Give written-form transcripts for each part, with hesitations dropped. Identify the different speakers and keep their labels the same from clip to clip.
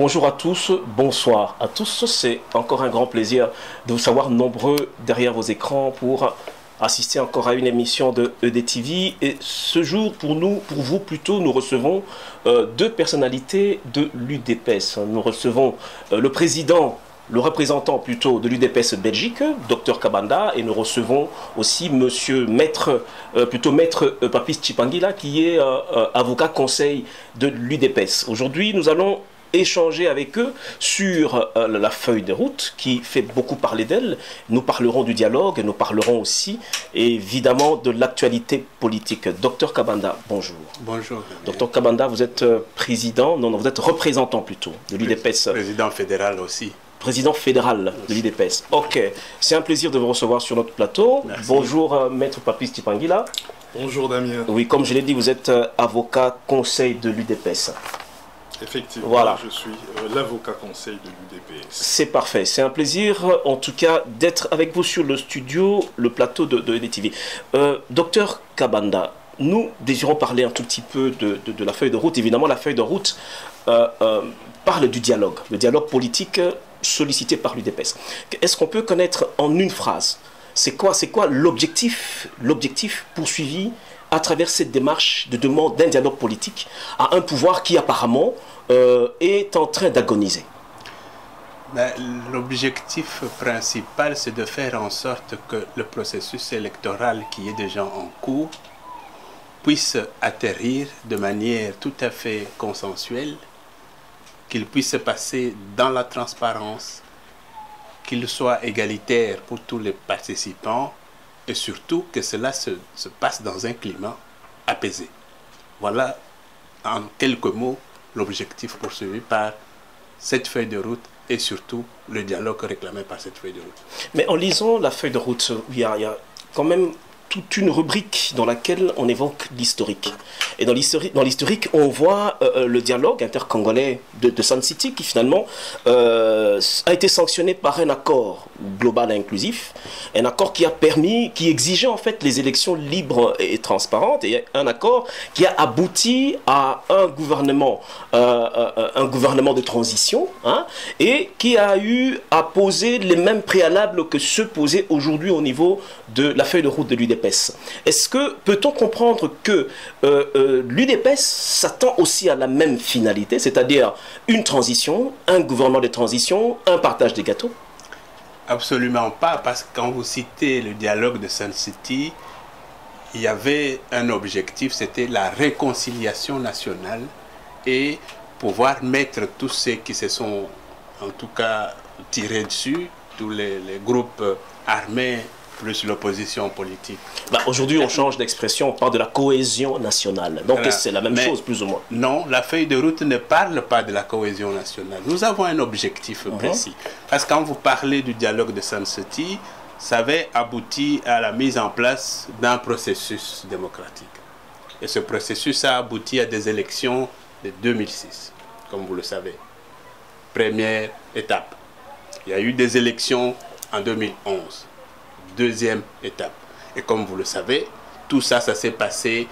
Speaker 1: bonjour à tous, bonsoir à tous. C'est encore un grand plaisir de vous savoir nombreux derrière vos écrans pour assister encore à une émission de EDTV. Et ce jour, pour vous plutôt, nous recevons deux personnalités de l'UDPS. Nous recevons le président, le représentant plutôt de l'UDPS Belgique, Dr Kabanda, et nous recevons aussi Monsieur Maître Papis Tshipangila, qui est avocat conseil de l'UDPS. Aujourd'hui, nous allons échanger avec eux sur la feuille de route qui fait beaucoup parler d'elle. Nous parlerons du dialogue, nous parlerons aussi évidemment de l'actualité politique. Docteur Kabanda, bonjour.
Speaker 2: Bonjour.
Speaker 1: Docteur Kabanda, vous êtes président, non, vous êtes représentant plutôt de l'UDPS.
Speaker 2: Président fédéral aussi.
Speaker 1: Président fédéral de l'UDPS. Ok, c'est un plaisir de vous recevoir sur notre plateau.
Speaker 2: Merci.
Speaker 1: Bonjour Maître Papis Tshipangila.
Speaker 3: Bonjour Damien.
Speaker 1: Oui, comme je l'ai dit, vous êtes avocat conseil de l'UDPS.
Speaker 3: Effectivement,
Speaker 1: voilà.
Speaker 3: Je suis l'avocat conseil de l'UDPS.
Speaker 1: C'est parfait, c'est un plaisir en tout cas d'être avec vous sur le studio, le plateau de EDTV. Docteur Kabanda, nous désirons parler un tout petit peu de la feuille de route. Évidemment, la feuille de route parle du dialogue, le dialogue politique sollicité par l'UDPS. Est-ce qu'on peut connaître en une phrase, c'est quoi l'objectif poursuivi à travers cette démarche de demande d'un dialogue politique à un pouvoir qui apparemment est en train d'agoniser?
Speaker 2: L'objectif principal, c'est de faire en sorte que le processus électoral qui est déjà en cours puisse atterrir de manière tout à fait consensuelle, qu'il puisse se passer dans la transparence, qu'il soit égalitaire pour tous les participants, et surtout que cela se passe dans un climat apaisé. Voilà, en quelques mots, l'objectif poursuivi par cette feuille de route et surtout le dialogue réclamé par cette feuille de route.
Speaker 1: Mais en lisant la feuille de route, il y a quand même toute une rubrique dans laquelle on évoque l'historique. Et dans l'historique, on voit le dialogue intercongolais de Sun City qui finalement a été sanctionné par un accord global et inclusif, un accord qui exigeait en fait les élections libres et transparentes, et un accord qui a abouti à un gouvernement de transition, hein, et qui a eu à poser les mêmes préalables que ceux posés aujourd'hui au niveau de la feuille de route de l'UDPS. Est-ce que peut-on comprendre que l'UDPS s'attend aussi à la même finalité, c'est-à-dire une transition, un gouvernement de transition, un partage des gâteaux?
Speaker 2: Absolument pas, parce que quand vous citez le dialogue de Sun City, il y avait un objectif, c'était la réconciliation nationale et pouvoir mettre tous ceux qui se sont en tout cas tirés dessus, tous les groupes armés, plus l'opposition politique.
Speaker 1: Aujourd'hui, on change d'expression, on parle de la cohésion nationale. Donc, c'est la même chose, plus ou moins.
Speaker 2: Non, la feuille de route ne parle pas de la cohésion nationale. Nous avons un objectif précis. Parce que quand vous parlez du dialogue de Sun City, ça avait abouti à la mise en place d'un processus démocratique. Et ce processus a abouti à des élections de 2006, comme vous le savez. Première étape. Il y a eu des élections en 2011. Deuxième étape. Et comme vous le savez, tout ça, ça s'est passé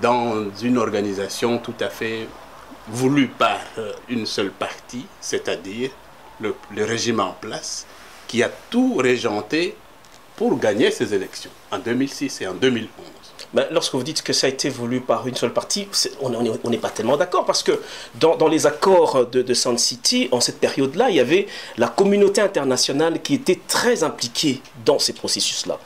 Speaker 2: dans une organisation tout à fait voulue par une seule partie, c'est-à-dire le régime en place, qui a tout régenté pour gagner ces élections en 2006 et en 2011.
Speaker 1: Mais lorsque vous dites que ça a été voulu par une seule partie, on n'est pas tellement d'accord, parce que dans les accords de Sun City, en cette période-là, il y avait la communauté internationale qui était très impliquée dans ces processus-là.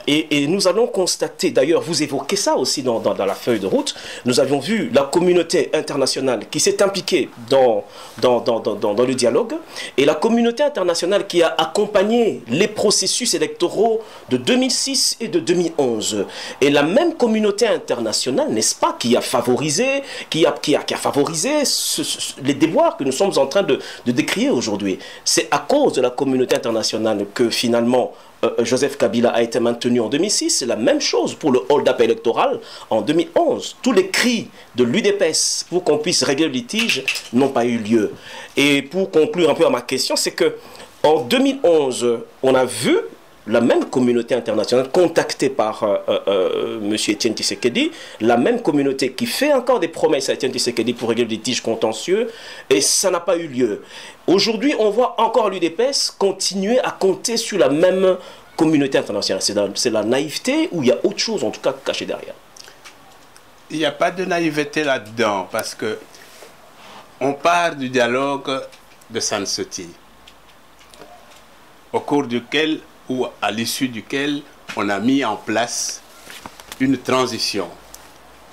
Speaker 1: Et nous allons constater, d'ailleurs, vous évoquez ça aussi dans la feuille de route, nous avions vu la communauté internationale qui s'est impliquée dans le dialogue, et la communauté internationale qui a accompagné les processus électoraux de 2006 et de 2011. Et la même communauté internationale, n'est-ce pas, qui a favorisé, les déboires que nous sommes en train de décrire aujourd'hui. C'est à cause de la communauté internationale que finalement Joseph Kabila a été maintenu en 2006. C'est la même chose pour le hold-up électoral en 2011. Tous les cris de l'UDPS pour qu'on puisse régler le litige n'ont pas eu lieu. Et pour conclure un peu à ma question, c'est que en 2011, on a vu la même communauté internationale contactée par M. Etienne Tshisekedi, la même communauté qui fait encore des promesses à Etienne Tshisekedi pour régler le litige contentieux, et ça n'a pas eu lieu. Aujourd'hui, on voit encore l'UDPS continuer à compter sur la même communauté internationale. C'est la naïveté ou il y a autre chose en tout cas cachée derrière?
Speaker 2: Il n'y a pas de naïveté là-dedans, parce que on part du dialogue de Sansoti, au cours duquel, ou à l'issue duquel, on a mis en place une transition.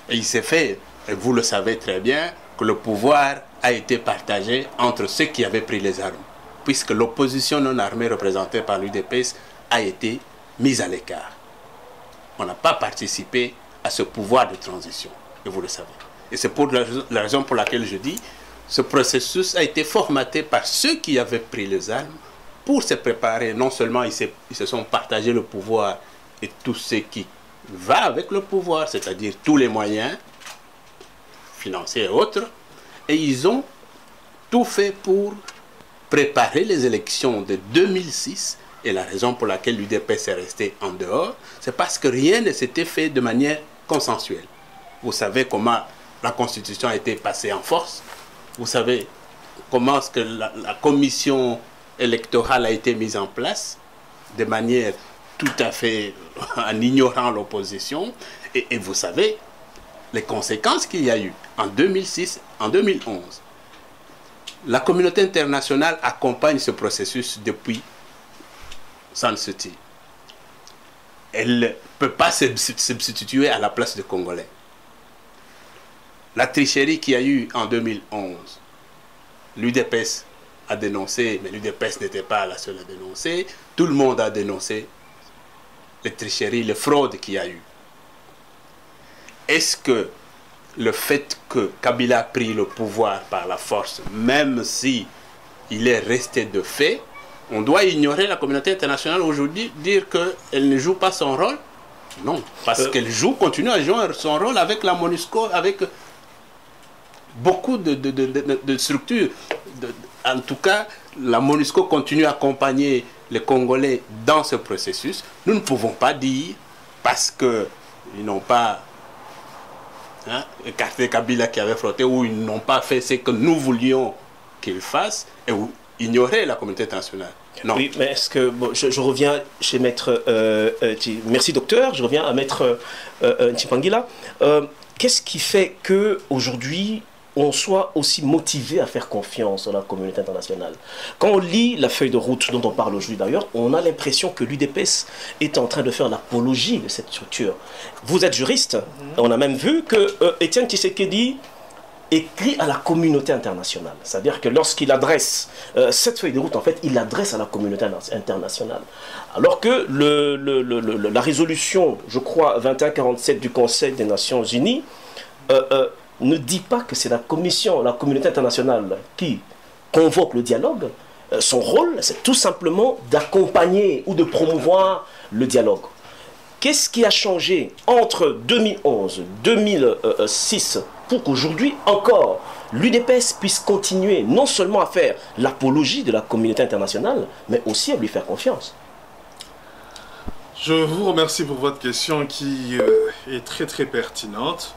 Speaker 2: Et il s'est fait, et vous le savez très bien, que le pouvoir a été partagé entre ceux qui avaient pris les armes, puisque l'opposition non armée représentée par l'UDPS a été mise à l'écart. On n'a pas participé à ce pouvoir de transition, et vous le savez. Et c'est pour la raison pour laquelle je dis, ce processus a été formaté par ceux qui avaient pris les armes pour se préparer. Non seulement ils se sont partagés le pouvoir et tout ce qui va avec le pouvoir, c'est-à-dire tous les moyens financiers et autres, et ils ont tout fait pour préparer les élections de 2006. Et la raison pour laquelle l'UDPS est resté en dehors, c'est parce que rien ne s'était fait de manière consensuelle. Vous savez comment la Constitution a été passée en force. Vous savez comment est-ce que la commission électorale a été mise en place de manière tout à fait en ignorant l'opposition. Et vous savez les conséquences qu'il y a eu en 2006, en 2011. La communauté internationale accompagne ce processus depuis Sansoti. Elle ne peut pas se substituer à la place des Congolais. La tricherie qu'il y a eu en 2011, l'UDPS a dénoncé, mais l'UDPS n'était pas la seule à dénoncer. Tout le monde a dénoncé les tricheries, les fraudes qu'il y a eu. Est-ce que le fait que Kabila a pris le pouvoir par la force, même si il est resté de fait, on doit ignorer la communauté internationale aujourd'hui, dire qu'elle ne joue pas son rôle? Non, parce qu'elle continue à jouer son rôle avec la MONUSCO, avec beaucoup de structures. En tout cas, la MONUSCO continue à accompagner les Congolais dans ce processus. Nous ne pouvons pas dire, parce qu'ils n'ont pas écarté Kabila qui avait frotté, ou ils n'ont pas fait ce que nous voulions qu'ils fassent, et ignorer la communauté internationale. Non.
Speaker 1: Oui, mais est-ce que... Bon, je reviens chez Maître... merci docteur, je reviens à Maître Ntipangila. Qu'est-ce qui fait qu'aujourd'hui, on soit aussi motivé à faire confiance à la communauté internationale? Quand on lit la feuille de route dont on parle aujourd'hui d'ailleurs, on a l'impression que l'UDPS est en train de faire l'apologie de cette structure. Vous êtes juriste, on a même vu que Etienne Tshisekedi écrit à la communauté internationale. C'est-à-dire que lorsqu'il adresse cette feuille de route, en fait, il l'adresse à la communauté internationale. Alors que la résolution, je crois, 2147 du Conseil des Nations Unies, ne dit pas que c'est la communauté internationale qui convoque le dialogue. Son rôle, c'est tout simplement d'accompagner ou de promouvoir le dialogue. Qu'est-ce qui a changé entre 2011 et 2006 pour qu'aujourd'hui encore l'UDPS puisse continuer non seulement à faire l'apologie de la communauté internationale, mais aussi à lui faire confiance?
Speaker 3: Je vous remercie pour votre question qui est très très pertinente.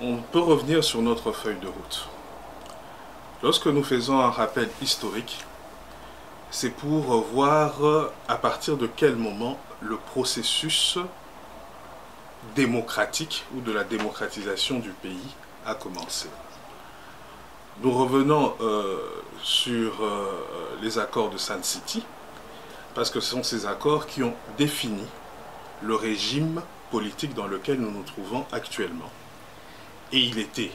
Speaker 3: On peut revenir sur notre feuille de route. Lorsque nous faisons un rappel historique, c'est pour voir à partir de quel moment le processus démocratique ou de la démocratisation du pays a commencé. Nous revenons sur les accords de Sun City, parce que ce sont ces accords qui ont défini le régime politique dans lequel nous nous trouvons actuellement. Et il était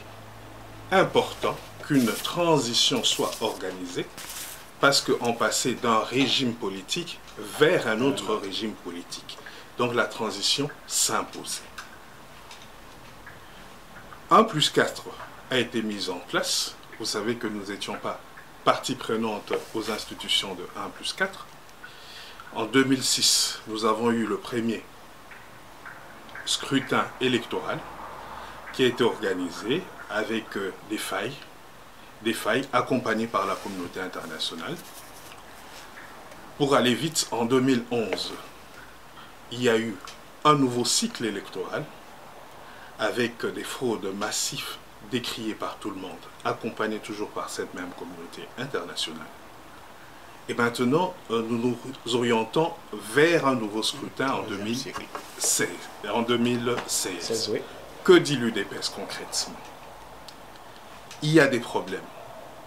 Speaker 3: important qu'une transition soit organisée, parce qu'on passait d'un régime politique vers un autre régime politique. Donc la transition s'imposait. 1+4 a été mise en place. Vous savez que nous n'étions pas partie prenante aux institutions de 1+4. En 2006, nous avons eu le premier scrutin électoral qui a été organisé avec des failles accompagnées par la communauté internationale. pour aller vite, en 2011, il y a eu un nouveau cycle électoral avec des fraudes massives décriées par tout le monde, accompagnées toujours par cette même communauté internationale. Et maintenant, nous nous orientons vers un nouveau scrutin en 2016.
Speaker 1: Oui.
Speaker 3: Que dit l'UDPS concrètement? Il y a des problèmes.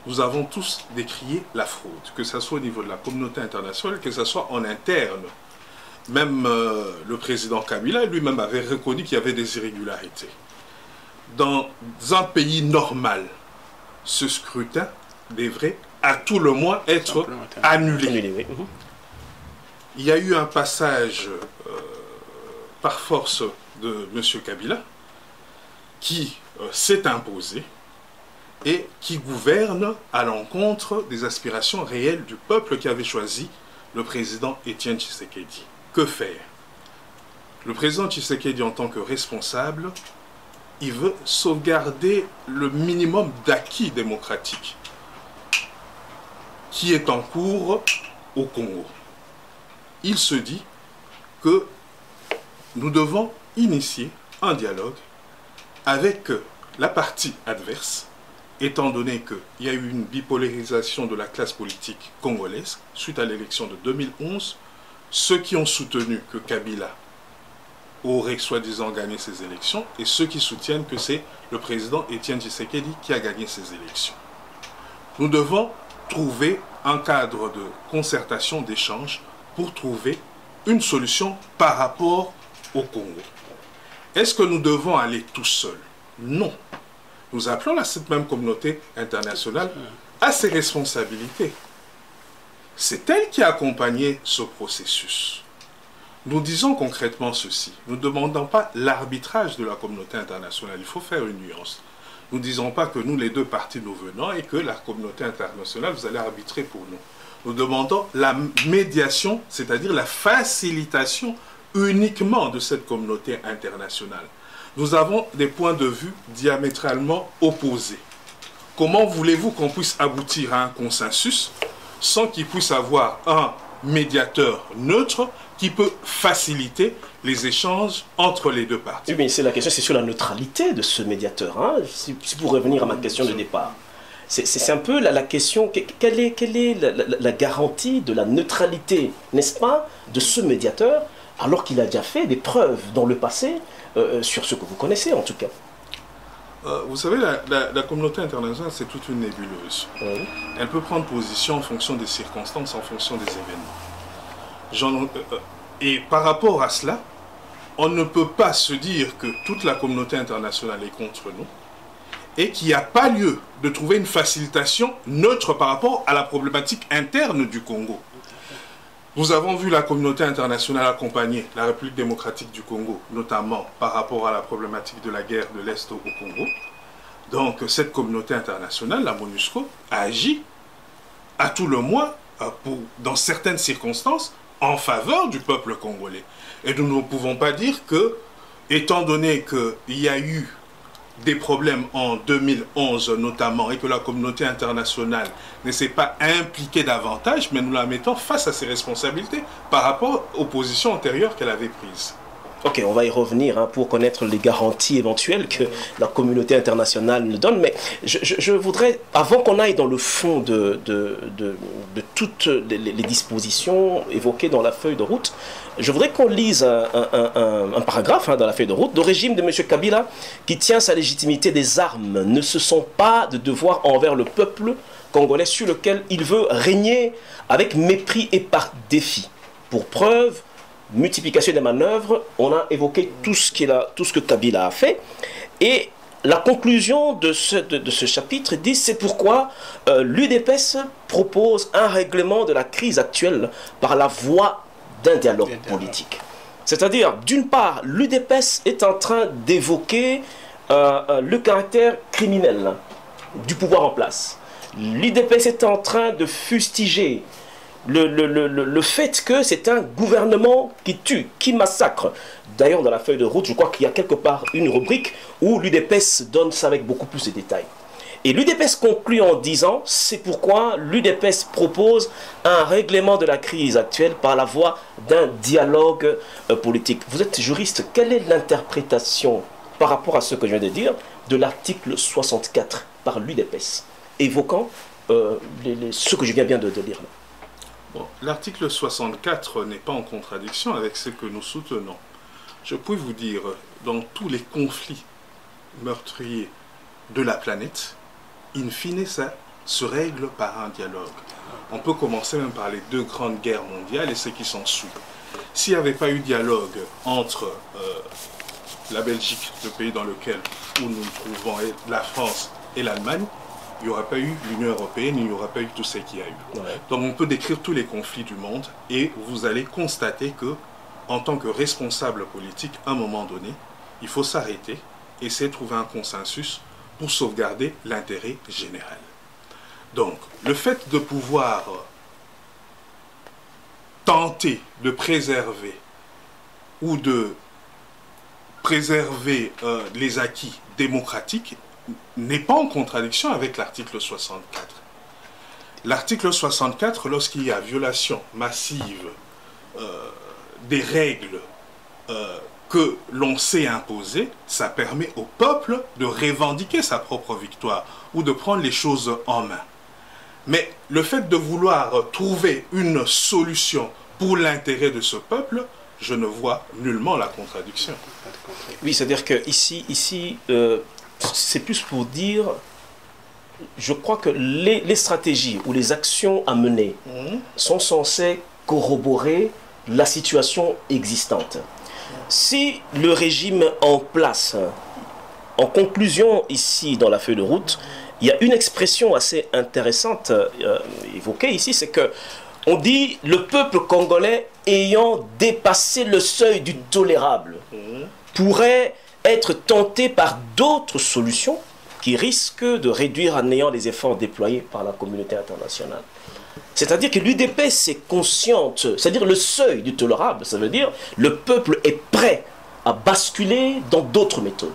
Speaker 3: Nous avons tous décrié la fraude, que ce soit au niveau de la communauté internationale, que ce soit en interne. Même le président Kabila lui-même avait reconnu qu'il y avait des irrégularités. Dans un pays normal, ce scrutin devrait à tout le moins être annulé.
Speaker 1: Oui.
Speaker 3: Il y a eu un passage par force de M. Kabila qui s'est imposé et qui gouverne à l'encontre des aspirations réelles du peuple qui avait choisi le président Étienne Tshisekedi. Que faire? Le président Tshisekedi, en tant que responsable, il veut sauvegarder le minimum d'acquis démocratique qui est en cours au Congo. Il se dit que nous devons initier un dialogue avec la partie adverse, étant donné qu'il y a eu une bipolarisation de la classe politique congolaise suite à l'élection de 2011, ceux qui ont soutenu que Kabila aurait soi-disant gagné ces élections et ceux qui soutiennent que c'est le président Étienne Tshisekedi qui a gagné ces élections. Nous devons trouver un cadre de concertation, d'échange pour trouver une solution par rapport au Congo. Est-ce que nous devons aller tout seuls? Non. Nous appelons cette même communauté internationale à ses responsabilités. C'est elle qui a accompagné ce processus. Nous disons concrètement ceci. Nous ne demandons pas l'arbitrage de la communauté internationale. Il faut faire une nuance. Nous ne disons pas que nous, les deux parties, nous venons et que la communauté internationale, vous allez arbitrer pour nous. Nous demandons la médiation, c'est-à-dire la facilitation uniquement de cette communauté internationale. Nous avons des points de vue diamétralement opposés. Comment voulez-vous qu'on puisse aboutir à un consensus sans qu'il puisse avoir un médiateur neutre qui peut faciliter les échanges entre les deux parties?
Speaker 1: Oui, mais c'est la question, c'est sur la neutralité de ce médiateur. Hein, pour revenir à ma question de départ. C'est un peu la question, quelle est la garantie de la neutralité, n'est-ce pas, de ce médiateur, alors qu'il a déjà fait des preuves dans le passé sur ce que vous connaissez en tout cas?
Speaker 3: Vous savez, la communauté internationale, c'est toute une nébuleuse.
Speaker 1: Oui.
Speaker 3: Elle peut prendre position en fonction des circonstances, en fonction des événements. Et par rapport à cela, on ne peut pas se dire que toute la communauté internationale est contre nous et qu'il n'y a pas lieu de trouver une facilitation neutre par rapport à la problématique interne du Congo. Nous avons vu la communauté internationale accompagner la République démocratique du Congo, notamment par rapport à la problématique de la guerre de l'Est au Congo. Donc cette communauté internationale, la MONUSCO, a agi à tout le moins, dans certaines circonstances, en faveur du peuple congolais. Et nous ne pouvons pas dire que, étant donné qu'il y a eu des problèmes en 2011 notamment, et que la communauté internationale ne s'est pas impliquée davantage, mais nous la mettons face à ses responsabilités par rapport aux positions antérieures qu'elle avait prises.
Speaker 1: Ok, on va y revenir hein, pour connaître les garanties éventuelles que la communauté internationale nous donne, mais je voudrais, avant qu'on aille dans le fond de toutes les dispositions évoquées dans la feuille de route, je voudrais qu'on lise un paragraphe dans la feuille de route. Le régime de M. Kabila, qui tient sa légitimité des armes, ne se sent pas de devoir envers le peuple congolais sur lequel il veut régner avec mépris et par défi. Pour preuve, multiplication des manœuvres, on a évoqué tout ce que Kabila a fait. Et la conclusion de ce chapitre dit c'est pourquoi l'UDPS propose un règlement de la crise actuelle par la voie d'un dialogue politique. C'est-à-dire, d'une part, l'UDPS est en train d'évoquer le caractère criminel du pouvoir en place. L'UDPS est en train de fustiger le fait que c'est un gouvernement qui tue, qui massacre. D'ailleurs, dans la feuille de route, je crois qu'il y a quelque part une rubrique où l'UDPS donne ça avec beaucoup plus de détails. Et l'UDPS conclut en disant, c'est pourquoi l'UDPS propose un règlement de la crise actuelle par la voie d'un dialogue politique. Vous êtes juriste, quelle est l'interprétation par rapport à ce que je viens de dire de l'article 64 par l'UDPS, évoquant ce que je viens bien de lire là?
Speaker 3: Bon, l'article 64 n'est pas en contradiction avec ce que nous soutenons. Je peux vous dire, dans tous les conflits meurtriers de la planète, in fine, ça se règle par un dialogue. On peut commencer même par les 2 grandes guerres mondiales et ce qui s'en suit. S'il n'y avait pas eu dialogue entre la Belgique, le pays dans lequel où nous nous trouvons, et la France et l'Allemagne, il n'y aurait pas eu l'Union européenne, il n'y aurait pas eu tout ce qu'il y a eu. Ouais. Donc on peut décrire tous les conflits du monde et vous allez constater que, en tant que responsable politique, à un moment donné, il faut s'arrêter, essayer de trouver un consensus pour sauvegarder l'intérêt général. Donc, le fait de pouvoir tenter de préserver ou de préserver les acquis démocratiques n'est pas en contradiction avec l'article 64. L'article 64, lorsqu'il y a violation massive des règles que l'on s'est imposées, ça permet au peuple de revendiquer sa propre victoire ou de prendre les choses en main. Mais le fait de vouloir trouver une solution pour l'intérêt de ce peuple, je ne vois nullement la contradiction.
Speaker 1: Oui, c'est-à-dire que ici c'est plus pour dire, je crois que les stratégies ou les actions à mener sont censées corroborer la situation existante. Si le régime en place, en conclusion ici dans la feuille de route, il y a une expression assez intéressante évoquée ici, c'est que on dit le peuple congolais ayant dépassé le seuil du tolérable pourrait être tenté par d'autres solutions qui risquent de réduire à néant les efforts déployés par la communauté internationale. C'est-à-dire que l'UDPS est consciente, c'est-à-dire le seuil du tolérable, ça veut dire le peuple est prêt à basculer dans d'autres méthodes.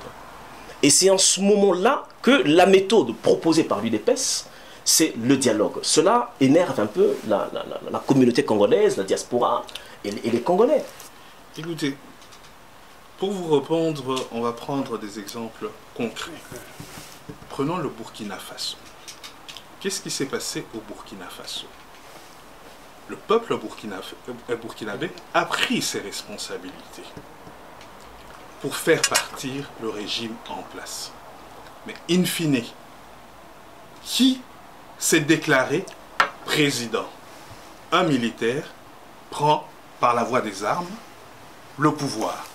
Speaker 1: Et c'est en ce moment-là que la méthode proposée par l'UDPS, c'est le dialogue. Cela énerve un peu la communauté congolaise, la diaspora et les Congolais.
Speaker 3: Écoutez, pour vous répondre, on va prendre des exemples concrets. Prenons le Burkina Faso. Qu'est-ce qui s'est passé au Burkina Faso? Le peuple burkinabé a pris ses responsabilités pour faire partir le régime en place. Mais in fine, qui s'est déclaré président? Un militaire prend par la voie des armes le pouvoir.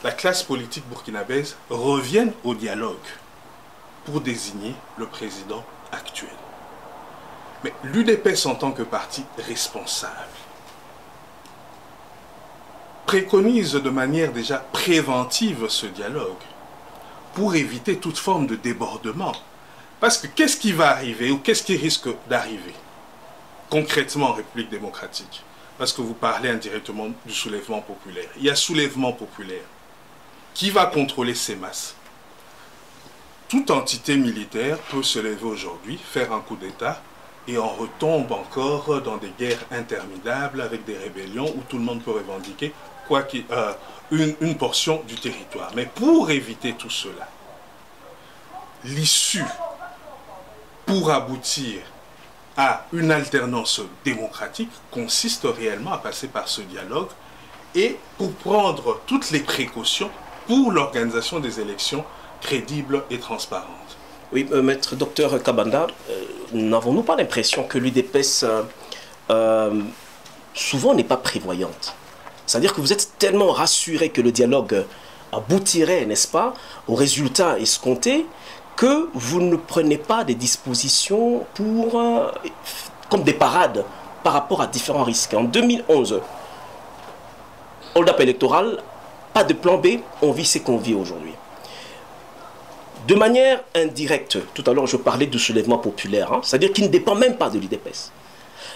Speaker 3: La classe politique burkinabèse revient au dialogue pour désigner le président actuel. Mais l'UDPS en tant que parti responsable préconise de manière déjà préventive ce dialogue pour éviter toute forme de débordement. Parce que qu'est-ce qui va arriver ou qu'est-ce qui risque d'arriver concrètement en République démocratique? Parce que vous parlez indirectement du soulèvement populaire. Il y a soulèvement populaire. Qui va contrôler ces masses? Toute entité militaire peut se lever aujourd'hui, faire un coup d'État, et on retombe encore dans des guerres interminables avec des rébellions où tout le monde peut revendiquer une portion du territoire. Mais pour éviter tout cela, l'issue pour aboutir à une alternance démocratique consiste réellement à passer par ce dialogue et pour prendre toutes les précautions pour l'organisation des élections crédibles et transparentes.
Speaker 1: Oui, maître docteur Kabanda, n'avons-nous pas l'impression que l'UDPS souvent n'est pas prévoyante? C'est-à-dire que vous êtes tellement rassuré que le dialogue aboutirait, n'est-ce pas, au résultat escompté, que vous ne prenez pas des dispositions pour, comme des parades par rapport à différents risques. En 2011, hold-up électoral, pas de plan B, on vit ce qu'on vit aujourd'hui. De manière indirecte, tout à l'heure je parlais du soulèvement populaire, c'est-à-dire qu'il ne dépend même pas de l'UDPS.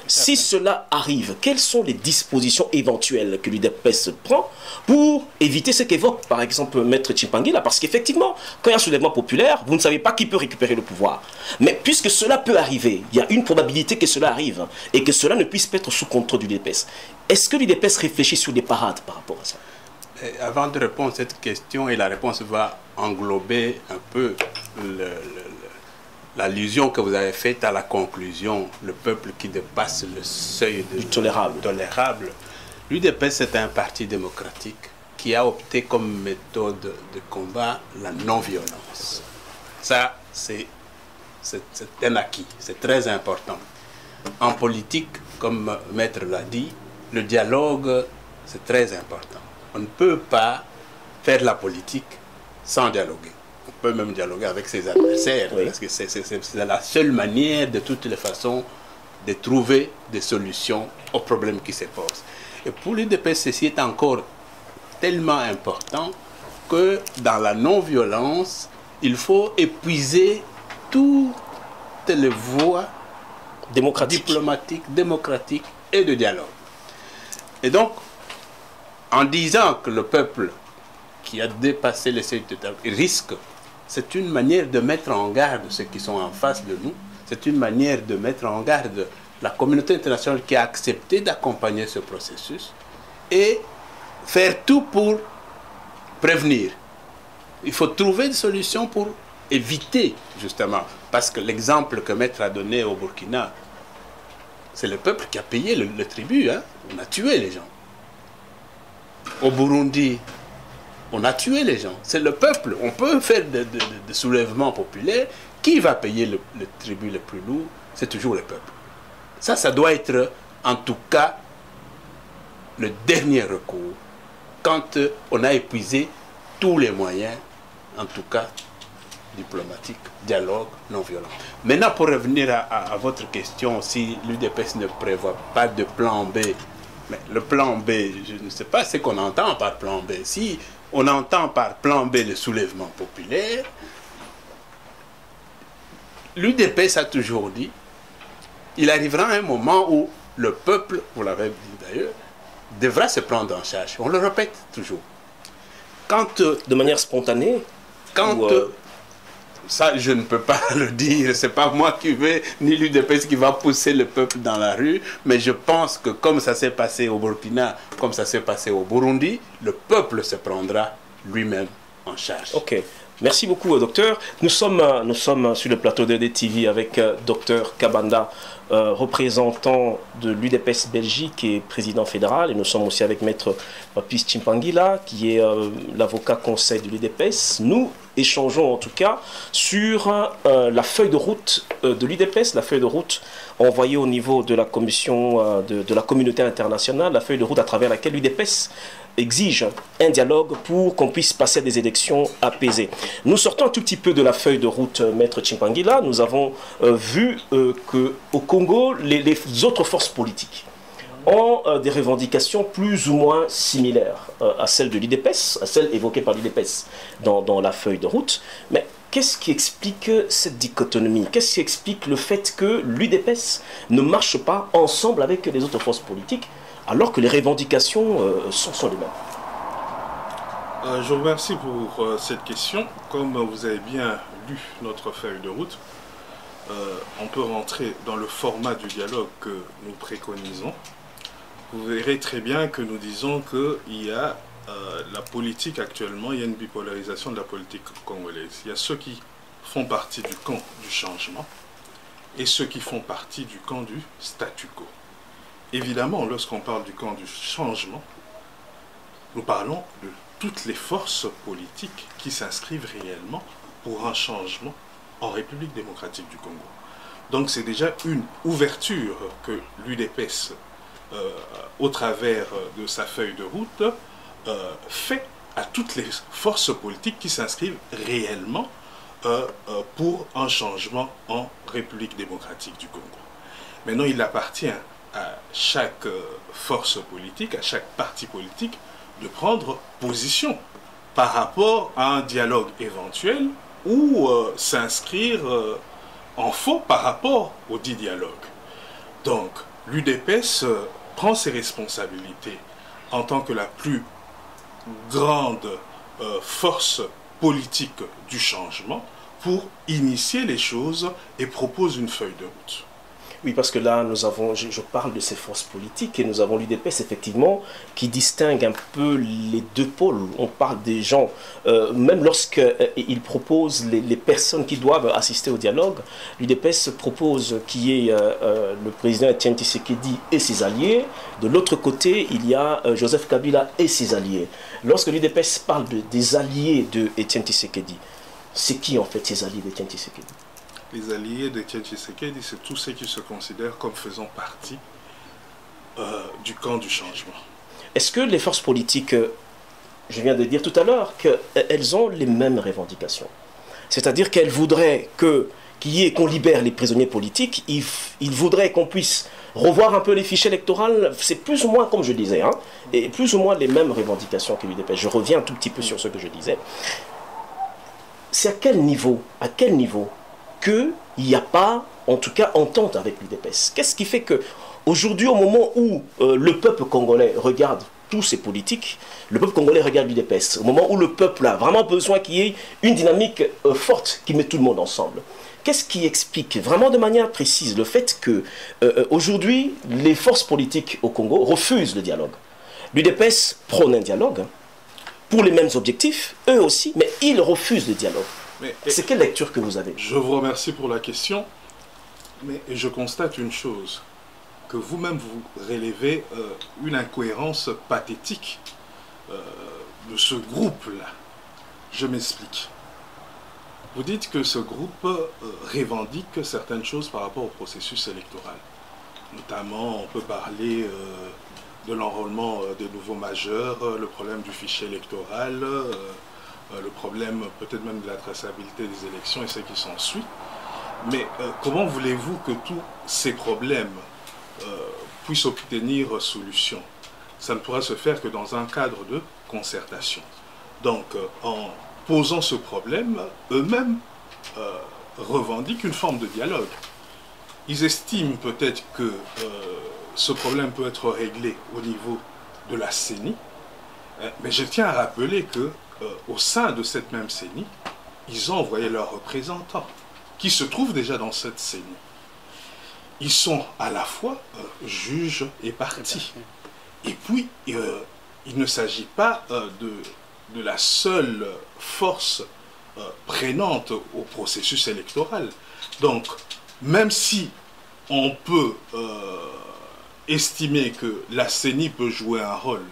Speaker 1: Si cela arrive, quelles sont les dispositions éventuelles que l'UDPS prend pour éviter ce qu'évoque par exemple Maître Tchimpangila? Parce qu'effectivement, quand il y a un soulèvement populaire, vous ne savez pas qui peut récupérer le pouvoir. Mais puisque cela peut arriver, il y a une probabilité que cela arrive et que cela ne puisse pas être sous contrôle du l'UDPS. Est-ce que l'UDPS réfléchit sur des parades par rapport à ça?
Speaker 2: Avant de répondre à cette question, et la réponse va englober un peu l'allusion que vous avez faite à la conclusion, le peuple qui dépasse le seuil du tolérable. L'UDPS est un parti démocratique qui a opté comme méthode de combat la non-violence. Ça, c'est un acquis, c'est très important. En politique, comme Maître l'a dit, le dialogue, c'est très important. On ne peut pas faire la politique sans dialoguer. On peut même dialoguer avec ses adversaires, oui, parce que c'est la seule manière, de toutes les façons, de trouver des solutions aux problèmes qui se posent. Et pour l'UDPS, ceci est encore tellement important que dans la non-violence, il faut épuiser toutes les voies diplomatiques, démocratiques et de dialogue. Et donc, en disant que le peuple qui a dépassé les seuils de risque, c'est une manière de mettre en garde ceux qui sont en face de nous, c'est une manière de mettre en garde la communauté internationale qui a accepté d'accompagner ce processus et faire tout pour prévenir. Il faut trouver des solutions pour éviter, justement, parce que l'exemple que Maître a donné au Burkina, c'est le peuple qui a payé le tribut, hein. On a tué les gens. Au Burundi, on a tué les gens. C'est le peuple. On peut faire des soulèvements populaires. Qui va payer le tribut le plus lourd? C'est toujours le peuple. Ça doit être, en tout cas, le dernier recours. Quand on a épuisé tous les moyens, en tout cas, diplomatiques, dialogue, non violent. Maintenant, pour revenir à votre question, si l'UDPS ne prévoit pas de plan B, mais le plan B, je ne sais pas ce qu'on entend par plan B. Si on entend par plan B le soulèvement populaire, l'UDPS a toujours dit, il arrivera un moment où le peuple, vous l'avez dit d'ailleurs, devra se prendre en charge. On le répète toujours. Quand,
Speaker 1: de manière spontanée,
Speaker 2: ça, je ne peux pas le dire. C'est pas moi qui vais, ni l'UDPS qui va pousser le peuple dans la rue. Mais je pense que comme ça s'est passé au Burkina, comme ça s'est passé au Burundi, le peuple se prendra lui-même en charge.
Speaker 1: Ok. Merci beaucoup, docteur. Nous sommes sur le plateau de DTV avec docteur Kabanda, représentant de l'UDPS Belgique et président fédéral. Et nous sommes aussi avec maître Papis Tchimpangila, qui est l'avocat conseil de l'UDPS. Nous échangeons en tout cas sur la feuille de route de l'UDPS, la feuille de route envoyée au niveau de la commission de la communauté internationale, la feuille de route à travers laquelle l'UDPS exige un dialogue pour qu'on puisse passer à des élections apaisées. Nous sortons un tout petit peu de la feuille de route, maître Tchimpangila. Nous avons vu qu'au Congo, les autres forces politiques ont des revendications plus ou moins similaires à celles de l'UDPS, à celles évoquées par l'UDPS dans la feuille de route. Mais qu'est-ce qui explique cette dichotomie? Qu'est-ce qui explique le fait que l'UDPS ne marche pas ensemble avec les autres forces politiques alors que les revendications sont les mêmes?
Speaker 3: Je vous remercie pour cette question. Comme vous avez bien lu notre feuille de route, on peut rentrer dans le format du dialogue que nous préconisons. Vous verrez très bien que nous disons qu'il y a la politique actuellement, il y a une bipolarisation de la politique congolaise. Il y a ceux qui font partie du camp du changement et ceux qui font partie du camp du statu quo. Évidemment, lorsqu'on parle du camp du changement, nous parlons de toutes les forces politiques qui s'inscrivent réellement pour un changement en République démocratique du Congo. Donc c'est déjà une ouverture que l'UDPS, au travers de sa feuille de route, fait à toutes les forces politiques qui s'inscrivent réellement pour un changement en République démocratique du Congo. Maintenant, il appartient à chaque force politique, à chaque parti politique, de prendre position par rapport à un dialogue éventuel ou s'inscrire en faux par rapport au dit dialogue. Donc, l'UDPS prend ses responsabilités en tant que la plus grande force politique du changement pour initier les choses et propose une feuille de route.
Speaker 1: Oui, parce que là, nous avons, je parle de ces forces politiques et nous avons l'UDPS, effectivement, qui distingue un peu les deux pôles. On parle des gens, même lorsqu'ils proposent les personnes qui doivent assister au dialogue, l'UDPS propose qu'il y ait le président Etienne Tshisekedi et ses alliés. De l'autre côté, il y a Joseph Kabila et ses alliés. Lorsque l'UDPS parle des alliés de Etienne Tshisekedi, c'est qui en fait ces alliés d'Etienne Tshisekedi?
Speaker 3: Les alliés d'Etienne Tshisekedi, c'est tous ceux qui se considèrent comme faisant partie du camp du changement.
Speaker 1: Est-ce que les forces politiques, je viens de dire tout à l'heure, qu'elles ont les mêmes revendications? C'est-à-dire qu'elles voudraient qu'on libère les prisonniers politiques, ils voudraient qu'on puisse revoir un peu les fichiers électoraux, c'est plus ou moins, comme je disais, hein, et plus ou moins les mêmes revendications que l'UDPS. Je reviens un tout petit peu sur ce que je disais. C'est à quel niveau qu'il n'y a pas, en tout cas, entente avec l'UDPS? Qu'est-ce qui fait que aujourd'hui, au moment où le peuple congolais regarde tous ces politiques, le peuple congolais regarde l'UDPS, au moment où le peuple a vraiment besoin qu'il y ait une dynamique forte qui met tout le monde ensemble, qu'est-ce qui explique vraiment de manière précise le fait que aujourd'hui, les forces politiques au Congo refusent le dialogue? L'UDPS prône un dialogue pour les mêmes objectifs, eux aussi, mais ils refusent le dialogue. C'est quelle lecture que vous avez?
Speaker 3: Je vous remercie pour la question, mais je constate une chose, que vous-même vous relevez une incohérence pathétique de ce groupe-là. Je m'explique. Vous dites que ce groupe revendique certaines choses par rapport au processus électoral. Notamment, on peut parler de l'enrôlement des nouveaux majeurs, le problème du fichier électoral, le problème peut-être même de la traçabilité des élections et ce qui s'ensuit. Mais comment voulez-vous que tous ces problèmes puissent obtenir solution? Ça ne pourra se faire que dans un cadre de concertation. Donc, en posant ce problème, eux-mêmes revendiquent une forme de dialogue. Ils estiment peut-être que ce problème peut être réglé au niveau de la CENI, mais je tiens à rappeler que au sein de cette même CENI, ils ont envoyé leurs représentants, qui se trouvent déjà dans cette CENI. Ils sont à la fois juges et parties. Et puis, il ne s'agit pas de la seule force prenante au processus électoral. Donc, même si on peut estimer que la CENI peut jouer un rôle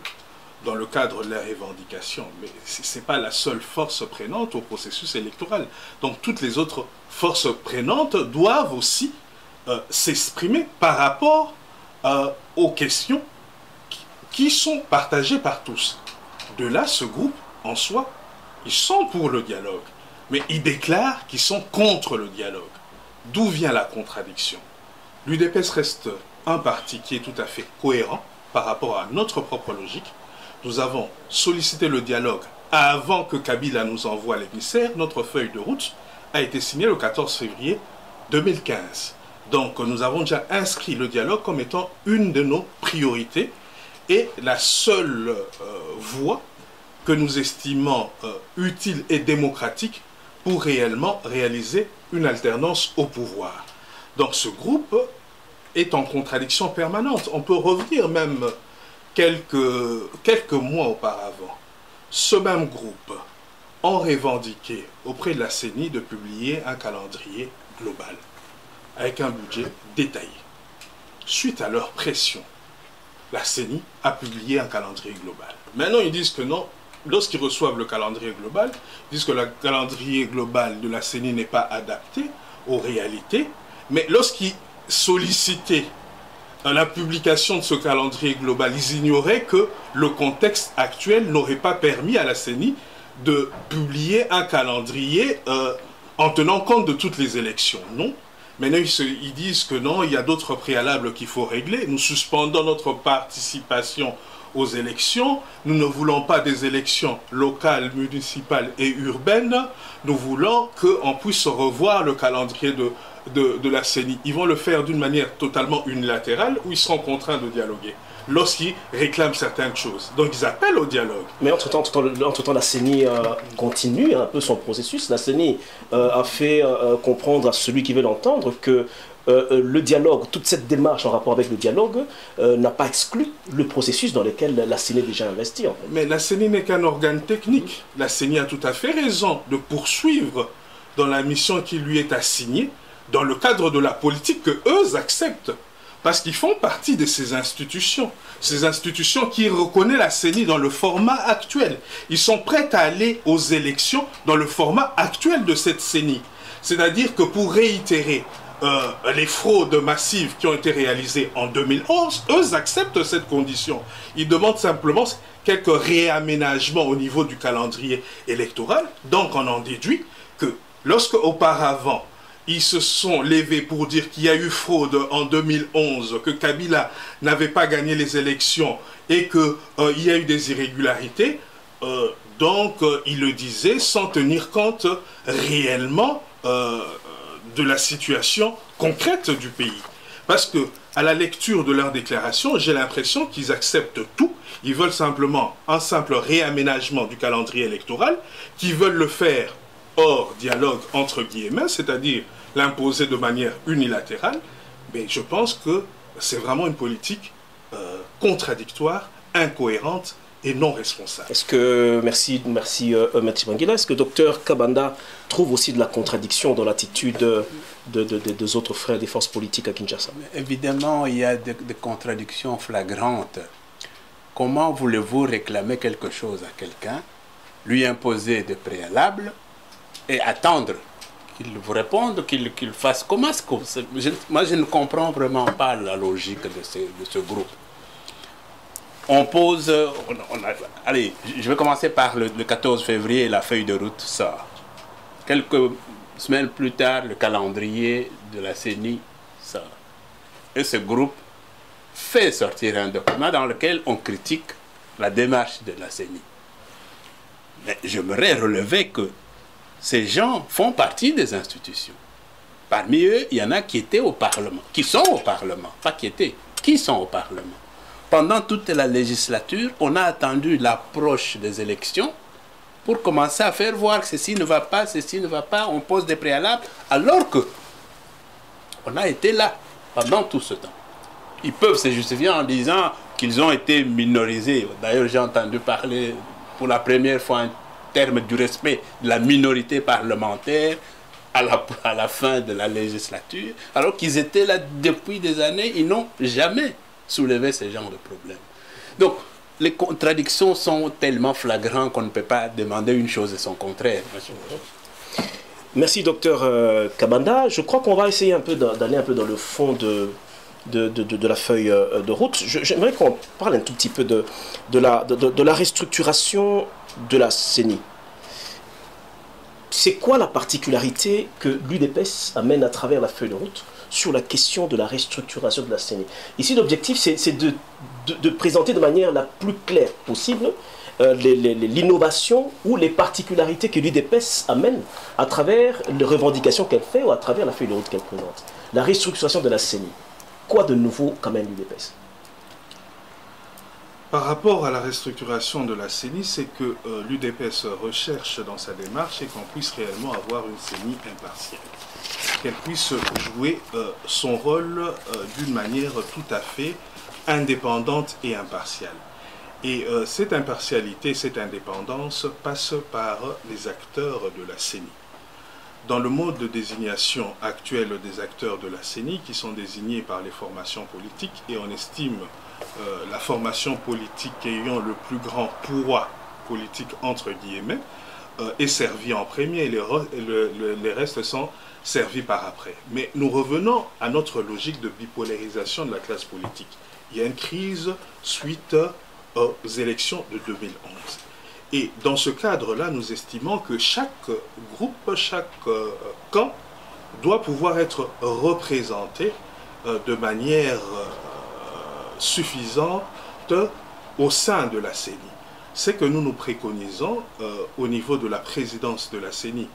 Speaker 3: dans le cadre de la revendication, mais ce n'est pas la seule force prenante au processus électoral. Donc toutes les autres forces prenantes doivent aussi s'exprimer par rapport aux questions qui sont partagées par tous. De là, ce groupe, en soi, ils sont pour le dialogue, mais ils déclarent qu'ils sont contre le dialogue. D'où vient la contradiction? L'UDPS reste un parti qui est tout à fait cohérent par rapport à notre propre logique. Nous avons sollicité le dialogue avant que Kabila nous envoie l'émissaire. Notre feuille de route a été signée le 14 février 2015. Donc nous avons déjà inscrit le dialogue comme étant une de nos priorités et la seule voie que nous estimons utile et démocratique pour réellement réaliser une alternance au pouvoir. Donc ce groupe est en contradiction permanente. On peut revenir même quelques mois auparavant. Ce même groupe ont revendiqué auprès de la CENI de publier un calendrier global avec un budget détaillé. Suite à leur pression, la CENI a publié un calendrier global. Maintenant, ils disent que non. Lorsqu'ils reçoivent le calendrier global, ils disent que le calendrier global de la CENI n'est pas adapté aux réalités. Mais lorsqu'ils sollicitaient la publication de ce calendrier global, ils ignoraient que le contexte actuel n'aurait pas permis à la CENI de publier un calendrier en tenant compte de toutes les élections. Non. Maintenant, ils disent que non, il y a d'autres préalables qu'il faut régler. Nous suspendons notre participation aux élections. Nous ne voulons pas des élections locales, municipales et urbaines. Nous voulons qu'on puisse revoir le calendrier de la CENI, ils vont le faire d'une manière totalement unilatérale ou ils seront contraints de dialoguer lorsqu'ils réclament certaines choses. Donc ils appellent au dialogue.
Speaker 1: Mais entre-temps, la CENI continue un peu son processus. La CENI a fait comprendre à celui qui veut l'entendre que le dialogue, toute cette démarche en rapport avec le dialogue n'a pas exclu le processus dans lequel la CENI est déjà investie. En fait.
Speaker 3: Mais la CENI n'est qu'un organe technique. La CENI a tout à fait raison de poursuivre dans la mission qui lui est assignée, dans le cadre de la politique que eux acceptent. Parce qu'ils font partie de ces institutions qui reconnaissent la CENI dans le format actuel. Ils sont prêts à aller aux élections dans le format actuel de cette CENI. C'est-à-dire que pour réitérer les fraudes massives qui ont été réalisées en 2011, eux acceptent cette condition. Ils demandent simplement quelques réaménagements au niveau du calendrier électoral. Donc on en déduit que lorsque auparavant, ils se sont levés pour dire qu'il y a eu fraude en 2011, que Kabila n'avait pas gagné les élections et qu'il y a eu des irrégularités. Donc, ils le disaient sans tenir compte réellement de la situation concrète du pays. Parce que, à la lecture de leur déclaration, j'ai l'impression qu'ils acceptent tout. Ils veulent simplement un simple réaménagement du calendrier électoral, qu'ils veulent le faire hors dialogue entre guillemets, c'est-à-dire l'imposer de manière unilatérale. Mais je pense que c'est vraiment une politique contradictoire, incohérente et non responsable.
Speaker 1: Est-ce que, merci Maître Bangila, est-ce que Dr Kabanda trouve aussi de la contradiction dans l'attitude des autres frères des forces politiques à Kinshasa?
Speaker 2: Évidemment, il y a des contradictions flagrantes. Comment voulez-vous réclamer quelque chose à quelqu'un, lui imposer des préalables et attendre qu'il vous réponde, qu'il fasse comment? Moi, je ne comprends vraiment pas la logique de ce groupe. On pose... allez, je vais commencer par le 14 février, la feuille de route sort. Quelques semaines plus tard, le calendrier de la CENI sort. Et ce groupe fait sortir un document dans lequel on critique la démarche de la CENI. Mais j'aimerais relever que ces gens font partie des institutions. Parmi eux, il y en a qui étaient au Parlement, qui sont au Parlement, pas qui étaient, qui sont au Parlement. Pendant toute la législature, on a attendu l'approche des élections pour commencer à faire voir que ceci ne va pas, on pose des préalables, alors que on a été là pendant tout ce temps. Ils peuvent se justifier en disant qu'ils ont été minorisés. D'ailleurs, j'ai entendu parler pour la première fois un terme du respect de la minorité parlementaire à la fin de la législature, alors qu'ils étaient là depuis des années, ils n'ont jamais soulevé ce genre de problème. Donc, les contradictions sont tellement flagrantes qu'on ne peut pas demander une chose et son contraire.
Speaker 1: Merci, docteur Kabanda. Je crois qu'on va essayer un peu d'aller un peu dans le fond de la feuille de route. J'aimerais qu'on parle un tout petit peu de la restructuration de la CENI. C'est quoi la particularité que l'UDPS amène à travers la feuille de route sur la question de la restructuration de la CENI? Ici, l'objectif, c'est de présenter de manière la plus claire possible l'innovation ou les particularités que l'UDPS amène à travers les revendications qu'elle fait ou à travers la feuille de route qu'elle présente. La restructuration de la CENI. Quoi de nouveau qu'amène l'UDPS?
Speaker 3: Par rapport à la restructuration de la CENI, c'est que l'UDPS recherche dans sa démarche et qu'on puisse réellement avoir une CENI impartiale. Qu'elle puisse jouer son rôle d'une manière tout à fait indépendante et impartiale. Et cette impartialité, cette indépendance passe par les acteurs de la CENI. Dans le mode de désignation actuel des acteurs de la CENI, qui sont désignés par les formations politiques, et on estime la formation politique ayant le plus grand poids politique, entre guillemets, est servie en premier, et les restes sont servis par après. Mais nous revenons à notre logique de bipolarisation de la classe politique. Il y a une crise suite aux élections de 2011. Et dans ce cadre-là, nous estimons que chaque groupe, chaque camp doit pouvoir être représenté de manière suffisante au sein de la CENI. C'est que nous nous préconisons au niveau de la présidence de la CENI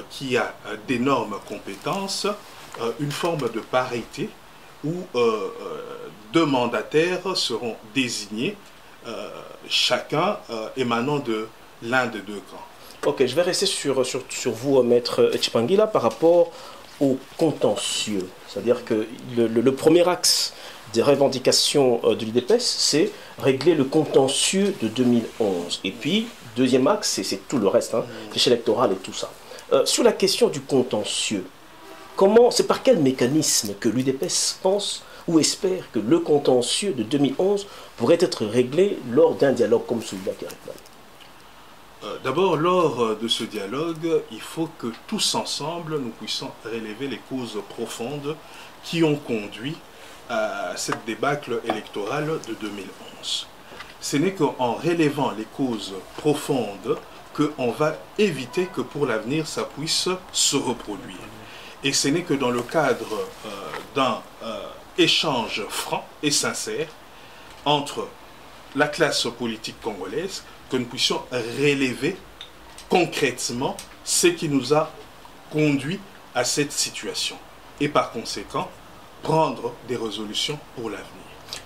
Speaker 3: qui a d'énormes compétences une forme de parité où deux mandataires seront désignés, chacun émanant de l'un des deux camps.
Speaker 1: Ok, je vais rester sur vous, Maître Tchipangui, par rapport au contentieux. C'est-à-dire que le premier axe des revendications de l'UDPS, c'est régler le contentieux de 2011. Et puis, deuxième axe, c'est tout le reste, hein, fichier électoral et tout ça. Sur la question du contentieux, c'est par quel mécanisme que l'UDPS pense ou espère que le contentieux de 2011 pourrait être réglé lors d'un dialogue comme celui-là qui arrive?
Speaker 3: D'abord, lors de ce dialogue, il faut que tous ensemble, nous puissions relever les causes profondes qui ont conduit à cette débâcle électorale de 2011. Ce n'est qu'en relevant les causes profondes qu'on va éviter que pour l'avenir, ça puisse se reproduire. Et ce n'est que dans le cadre d'un échange franc et sincère entre la classe politique congolaise que nous puissions relever concrètement ce qui nous a conduit à cette situation. Et par conséquent, prendre des résolutions pour l'avenir.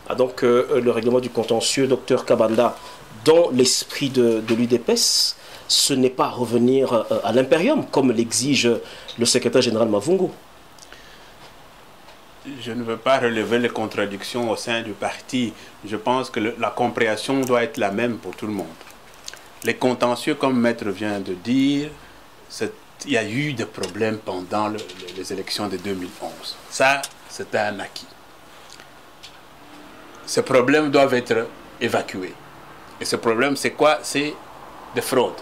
Speaker 1: Ah, donc le règlement du contentieux, Dr Kabanda, dans l'esprit de l'UDPS, ce n'est pas revenir à l'impérium, comme l'exige le secrétaire général Mavungu.
Speaker 2: Je ne veux pas relever les contradictions au sein du parti. Je pense que la compréhension doit être la même pour tout le monde. Les contentieux, comme Maître vient de dire, il y a eu des problèmes pendant les élections de 2011. Ça, c'est un acquis. Ces problèmes doivent être évacués. Et ce problème, c'est quoi? C'est des fraudes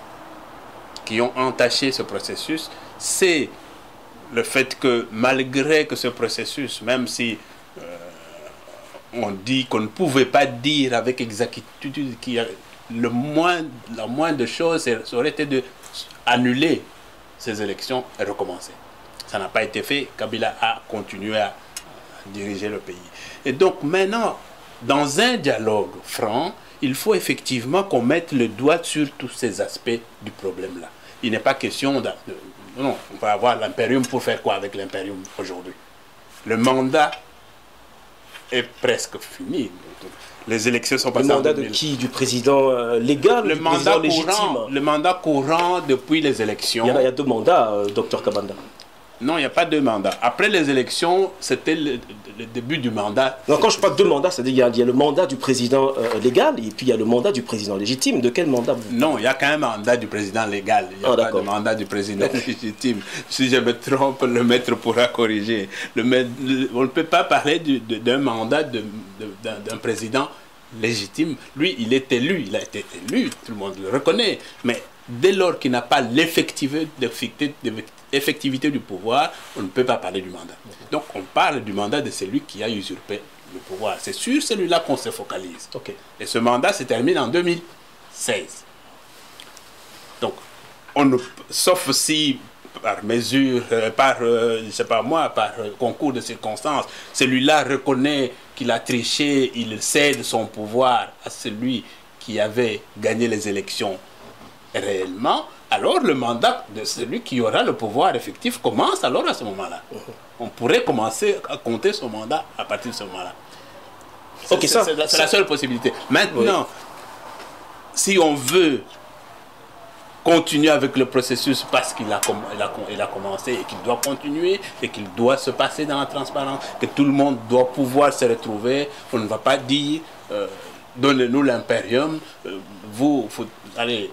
Speaker 2: qui ont entaché ce processus. C'est le fait que malgré que ce processus, même si on dit qu'on ne pouvait pas dire avec exactitude qu'il y a la moindre chose, ça aurait été d'annuler ces élections et recommencer. Ça n'a pas été fait. Kabila a continué à diriger le pays. Et donc maintenant, dans un dialogue franc, il faut effectivement qu'on mette le doigt sur tous ces aspects du problème-là. Il n'est pas question de... Non, on va avoir l'impérium pour faire quoi avec l'impérium aujourd'hui? Le mandat est presque fini. Les élections sont passées.
Speaker 1: Le mandat de qui? Du président légal, du président légitime?
Speaker 2: Le mandat courant depuis les élections.
Speaker 1: Il y a deux mandats, Dr Kabanda.
Speaker 2: Non, il n'y a pas deux mandats. Après les élections, c'était le début du mandat.
Speaker 1: Non, quand je parle de mandat, c'est-à-dire qu'il y a le mandat du président légal et puis il y a le mandat du président légitime. De quel mandat vous...
Speaker 2: Non, il y a quand même un mandat du président légal. Il n'y a pas de mandat du président légitime. Si je me trompe, le maître pourra corriger. On ne peut pas parler d'un mandat d'un président légitime. Lui, il est élu. Il a été élu. Tout le monde le reconnaît. Mais dès lors qu'il n'a pas l'effectivité du pouvoir, on ne peut pas parler du mandat. Donc on parle du mandat de celui qui a usurpé le pouvoir. C'est sur celui-là qu'on se focalise.
Speaker 1: Okay.
Speaker 2: Et ce mandat se termine en 2016. Donc, sauf si par mesure, je sais pas moi, par concours de circonstances, celui-là reconnaît qu'il a triché, il cède son pouvoir à celui qui avait gagné les élections réellement, alors le mandat de celui qui aura le pouvoir effectif commence alors à ce moment-là. On pourrait commencer à compter son mandat à partir de ce moment-là. C'est la seule possibilité. Maintenant, si on veut continuer avec le processus parce qu'il a commencé et qu'il doit continuer et qu'il doit se passer dans la transparence, que tout le monde doit pouvoir se retrouver, on ne va pas dire donnez-nous l'impérium, allez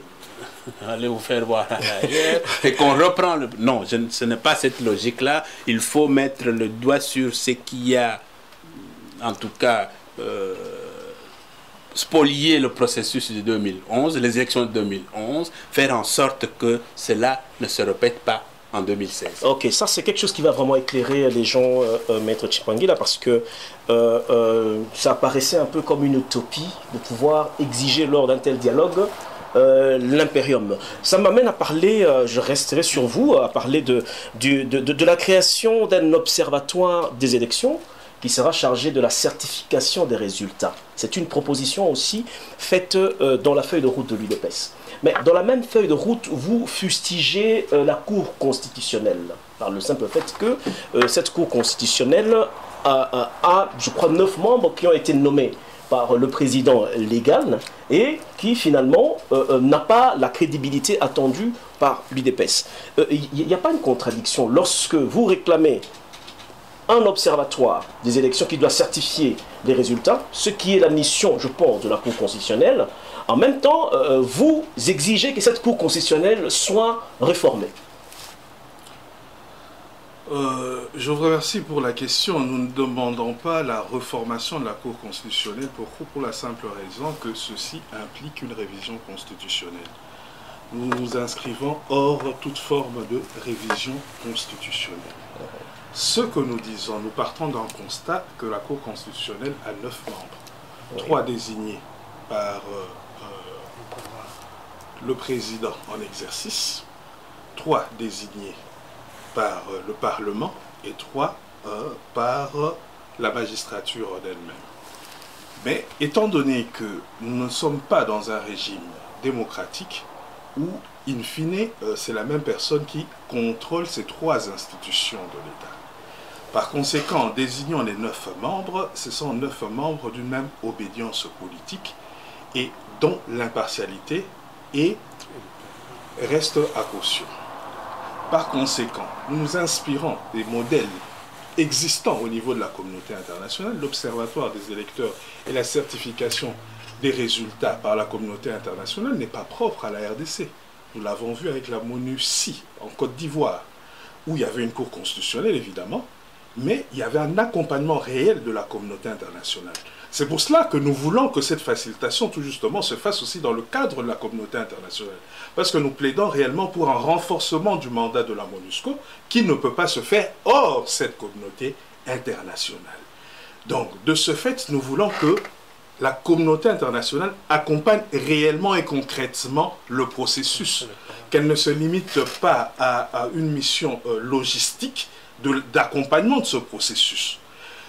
Speaker 2: vous faire voir ailleurs et qu'on reprend le... Non, ce n'est pas cette logique-là. Il faut mettre le doigt sur ce qui a, en tout cas, spolié le processus de 2011, les élections de 2011, faire en sorte que cela ne se répète pas en 2016.
Speaker 1: Ok, ça c'est quelque chose qui va vraiment éclairer les gens, Maître Tchipangui, là, parce que ça apparaissait un peu comme une utopie de pouvoir exiger lors d'un tel dialogue l'impérium. Ça m'amène à parler, je resterai sur vous, à parler de la création d'un observatoire des élections qui sera chargé de la certification des résultats. C'est une proposition aussi faite dans la feuille de route de l'UDPS. Mais dans la même feuille de route, vous fustigez la Cour constitutionnelle, par le simple fait que cette Cour constitutionnelle a, je crois, 9 membres qui ont été nommés par le président légal et qui finalement n'a pas la crédibilité attendue par l'UDPS. Il n'y a pas une contradiction lorsque vous réclamez un observatoire des élections qui doit certifier les résultats, ce qui est la mission, je pense, de la Cour constitutionnelle. En même temps, vous exigez que cette Cour constitutionnelle soit réformée.
Speaker 3: Je vous remercie pour la question. Nous ne demandons pas la reformation de la Cour constitutionnelle pour la simple raison que ceci implique une révision constitutionnelle. Nous nous inscrivons hors toute forme de révision constitutionnelle. Ce que nous disons, nous partons d'un constat que la Cour constitutionnelle a 9 membres, 3 désignés par le président en exercice, 3 désignés par le Parlement et 3 par la magistrature en elle-même. Mais étant donné que nous ne sommes pas dans un régime démocratique où, in fine, c'est la même personne qui contrôle ces 3 institutions de l'État. Par conséquent, désignant les 9 membres, ce sont 9 membres d'une même obédience politique et dont l'impartialité reste à caution. Par conséquent, nous nous inspirons des modèles existants au niveau de la communauté internationale. L'Observatoire des électeurs et la certification des résultats par la communauté internationale n'est pas propre à la RDC. Nous l'avons vu avec la MONUSI en Côte d'Ivoire, où il y avait une cour constitutionnelle évidemment, mais il y avait un accompagnement réel de la communauté internationale. C'est pour cela que nous voulons que cette facilitation, tout justement, se fasse aussi dans le cadre de la communauté internationale. Parce que nous plaidons réellement pour un renforcement du mandat de la MONUSCO qui ne peut pas se faire hors cette communauté internationale. Donc, de ce fait, nous voulons que la communauté internationale accompagne réellement et concrètement le processus, qu'elle ne se limite pas à une mission logistique d'accompagnement de ce processus.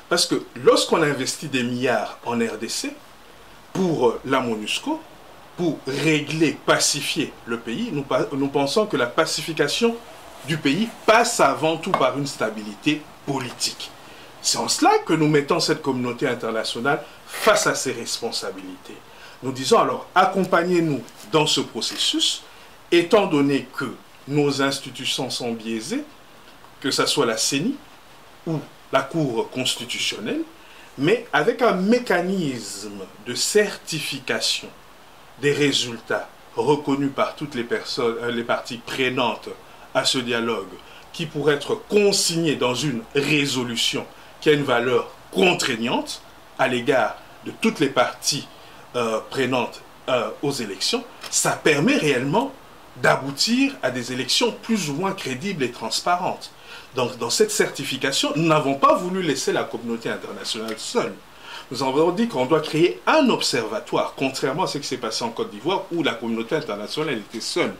Speaker 3: Parce que lorsqu'on investit des milliards en RDC pour la MONUSCO, pour régler, pacifier le pays, nous pensons que la pacification du pays passe avant tout par une stabilité politique. C'est en cela que nous mettons cette communauté internationale face à ses responsabilités. Nous disons alors, accompagnez-nous dans ce processus, étant donné que nos institutions sont biaisées, que ce soit la CENI ou la Cour constitutionnelle, mais avec un mécanisme de certification des résultats reconnus par toutes les personnes, les parties prenantes à ce dialogue, qui pourrait être consigné dans une résolution qui a une valeur contraignante à l'égard de toutes les parties prenantes aux élections, ça permet réellement d'aboutir à des élections plus ou moins crédibles et transparentes. Donc, dans cette certification, nous n'avons pas voulu laisser la communauté internationale seule. Nous avons dit qu'on doit créer un observatoire, contrairement à ce qui s'est passé en Côte d'Ivoire, où la communauté internationale était seule,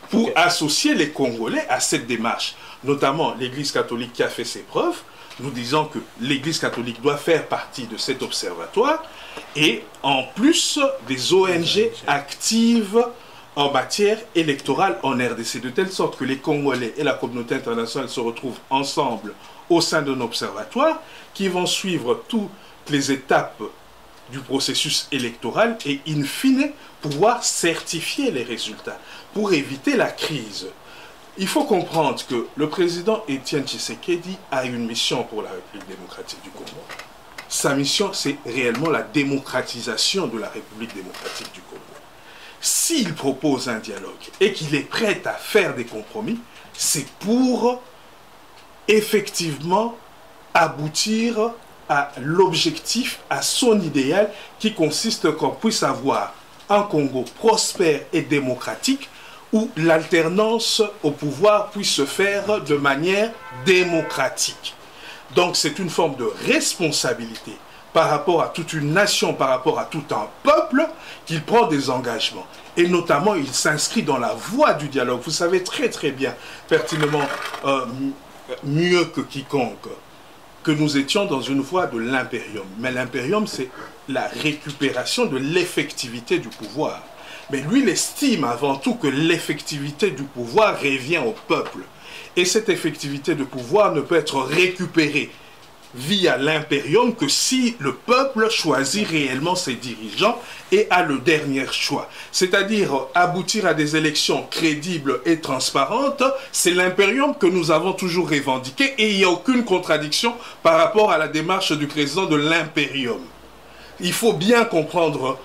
Speaker 3: pour associer les Congolais à cette démarche, notamment l'Église catholique qui a fait ses preuves. Nous disons que l'Église catholique doit faire partie de cet observatoire, et en plus des ONG actives en matière électorale en RDC, de telle sorte que les Congolais et la communauté internationale se retrouvent ensemble au sein d'un observatoire qui vont suivre toutes les étapes du processus électoral et, in fine, pouvoir certifier les résultats pour éviter la crise. Il faut comprendre que le président Étienne Tshisekedi a une mission pour la République démocratique du Congo. Sa mission, c'est réellement la démocratisation de la République démocratique du Congo. S'il propose un dialogue et qu'il est prêt à faire des compromis, c'est pour effectivement aboutir à l'objectif, à son idéal, qui consiste qu'on puisse avoir un Congo prospère et démocratique où l'alternance au pouvoir puisse se faire de manière démocratique. Donc c'est une forme de responsabilité par rapport à toute une nation, par rapport à tout un peuple, qu'il prend des engagements. Et notamment, il s'inscrit dans la voie du dialogue. Vous savez très très bien, pertinemment, mieux que quiconque, que nous étions dans une voie de l'impérium. Mais l'impérium, c'est la récupération de l'effectivité du pouvoir. Mais lui, il estime avant tout que l'effectivité du pouvoir revient au peuple. Et cette effectivité de pouvoir ne peut être récupérée via l'impérium que si le peuple choisit réellement ses dirigeants et a le dernier choix. C'est-à-dire aboutir à des élections crédibles et transparentes, c'est l'impérium que nous avons toujours revendiqué et il n'y a aucune contradiction par rapport à la démarche du président de l'impérium. Il faut bien comprendre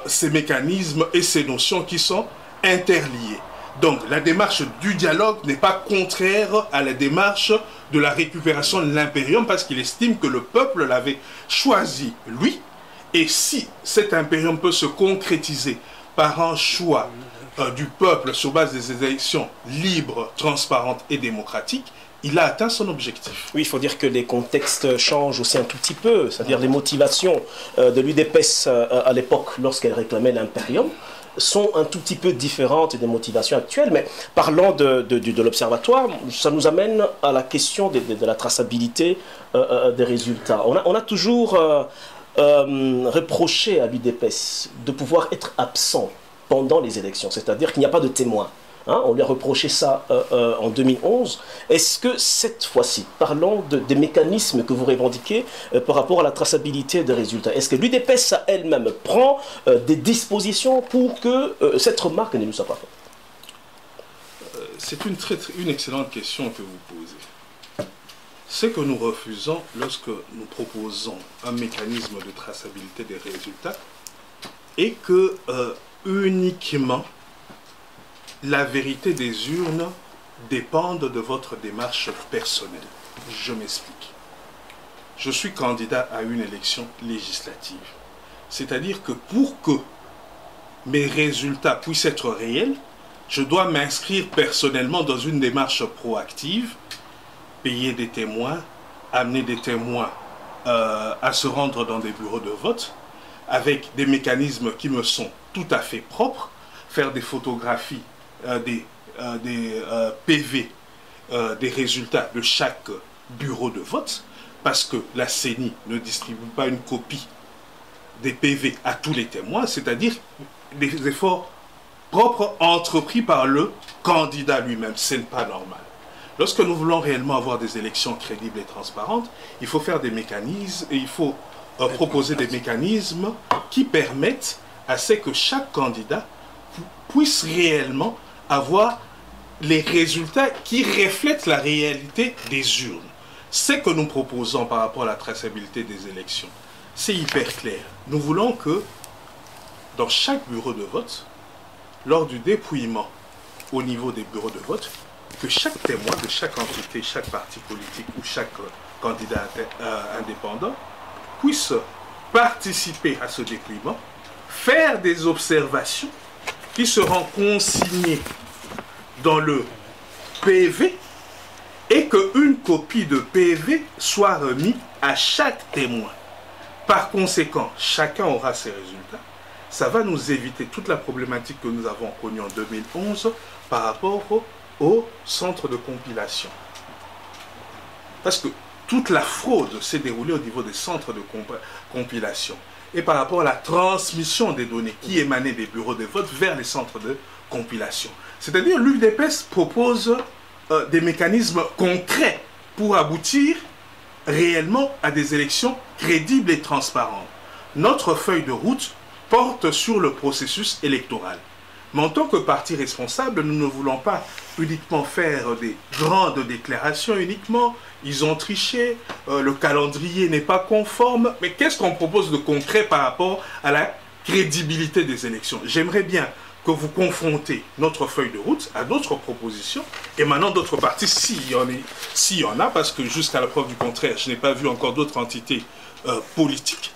Speaker 3: ces mécanismes et ces notions qui sont interliées. Donc la démarche du dialogue n'est pas contraire à la démarche de la récupération de l'impérium parce qu'il estime que le peuple l'avait choisi lui. Et si cet impérium peut se concrétiser par un choix du peuple sur base des élections libres, transparentes et démocratiques, il a atteint son objectif.
Speaker 1: Oui, il faut dire que les contextes changent aussi un tout petit peu, c'est-à-dire les motivations de l'UDPS à l'époque lorsqu'elle réclamait l'impérium sont un tout petit peu différentes des motivations actuelles, mais parlant de l'observatoire, ça nous amène à la question de la traçabilité des résultats. On a toujours reproché à l'UDPS de pouvoir être absent pendant les élections, c'est-à-dire qu'il n'y a pas de témoins. Hein, on lui a reproché ça en 2011. Est-ce que cette fois-ci, parlons des mécanismes que vous revendiquez par rapport à la traçabilité des résultats, est-ce que l'UDPS elle-même prend des dispositions pour que cette remarque ne nous soit pas faite?
Speaker 3: C'est une excellente question que vous posez. Ce que nous refusons lorsque nous proposons un mécanisme de traçabilité des résultats est que uniquement la vérité des urnes dépendent de votre démarche personnelle. Je m'explique. Je suis candidat à une élection législative. C'est-à-dire que pour que mes résultats puissent être réels, je dois m'inscrire personnellement dans une démarche proactive, payer des témoins, amener des témoins à se rendre dans des bureaux de vote, avec des mécanismes qui me sont tout à fait propres, faire des photographies des PV, des résultats de chaque bureau de vote, parce que la CENI ne distribue pas une copie des PV à tous les témoins, c'est-à-dire des efforts propres entrepris par le candidat lui-même. Ce n'est pas normal. Lorsque nous voulons réellement avoir des élections crédibles et transparentes, il faut faire des mécanismes et il faut proposer des mécanismes qui permettent à ce que chaque candidat puisse réellement avoir les résultats qui reflètent la réalité des urnes. Ce que nous proposons par rapport à la traçabilité des élections, c'est hyper clair. Nous voulons que dans chaque bureau de vote, lors du dépouillement au niveau des bureaux de vote, que chaque témoin de chaque entité, chaque parti politique ou chaque candidat indépendant puisse participer à ce dépouillement, faire des observations qui seront consignées dans le PV et qu'une copie de PV soit remise à chaque témoin. Par conséquent, chacun aura ses résultats. Ça va nous éviter toute la problématique que nous avons connue en 2011 par rapport au centre de compilation. Parce que toute la fraude s'est déroulée au niveau des centres de compilation. Et par rapport à la transmission des données qui émanaient des bureaux de vote vers les centres de compilation. C'est-à-dire l'UDPS propose des mécanismes concrets pour aboutir réellement à des élections crédibles et transparentes. Notre feuille de route porte sur le processus électoral. Mais en tant que parti responsable, nous ne voulons pas uniquement faire des grandes déclarations uniquement. Ils ont triché, le calendrier n'est pas conforme. Mais qu'est-ce qu'on propose de concret par rapport à la crédibilité des élections? J'aimerais bien que vous confrontez notre feuille de route à d'autres propositions émanant d'autres partis, s'il y en a, parce que jusqu'à la preuve du contraire, je n'ai pas vu encore d'autres entités politiques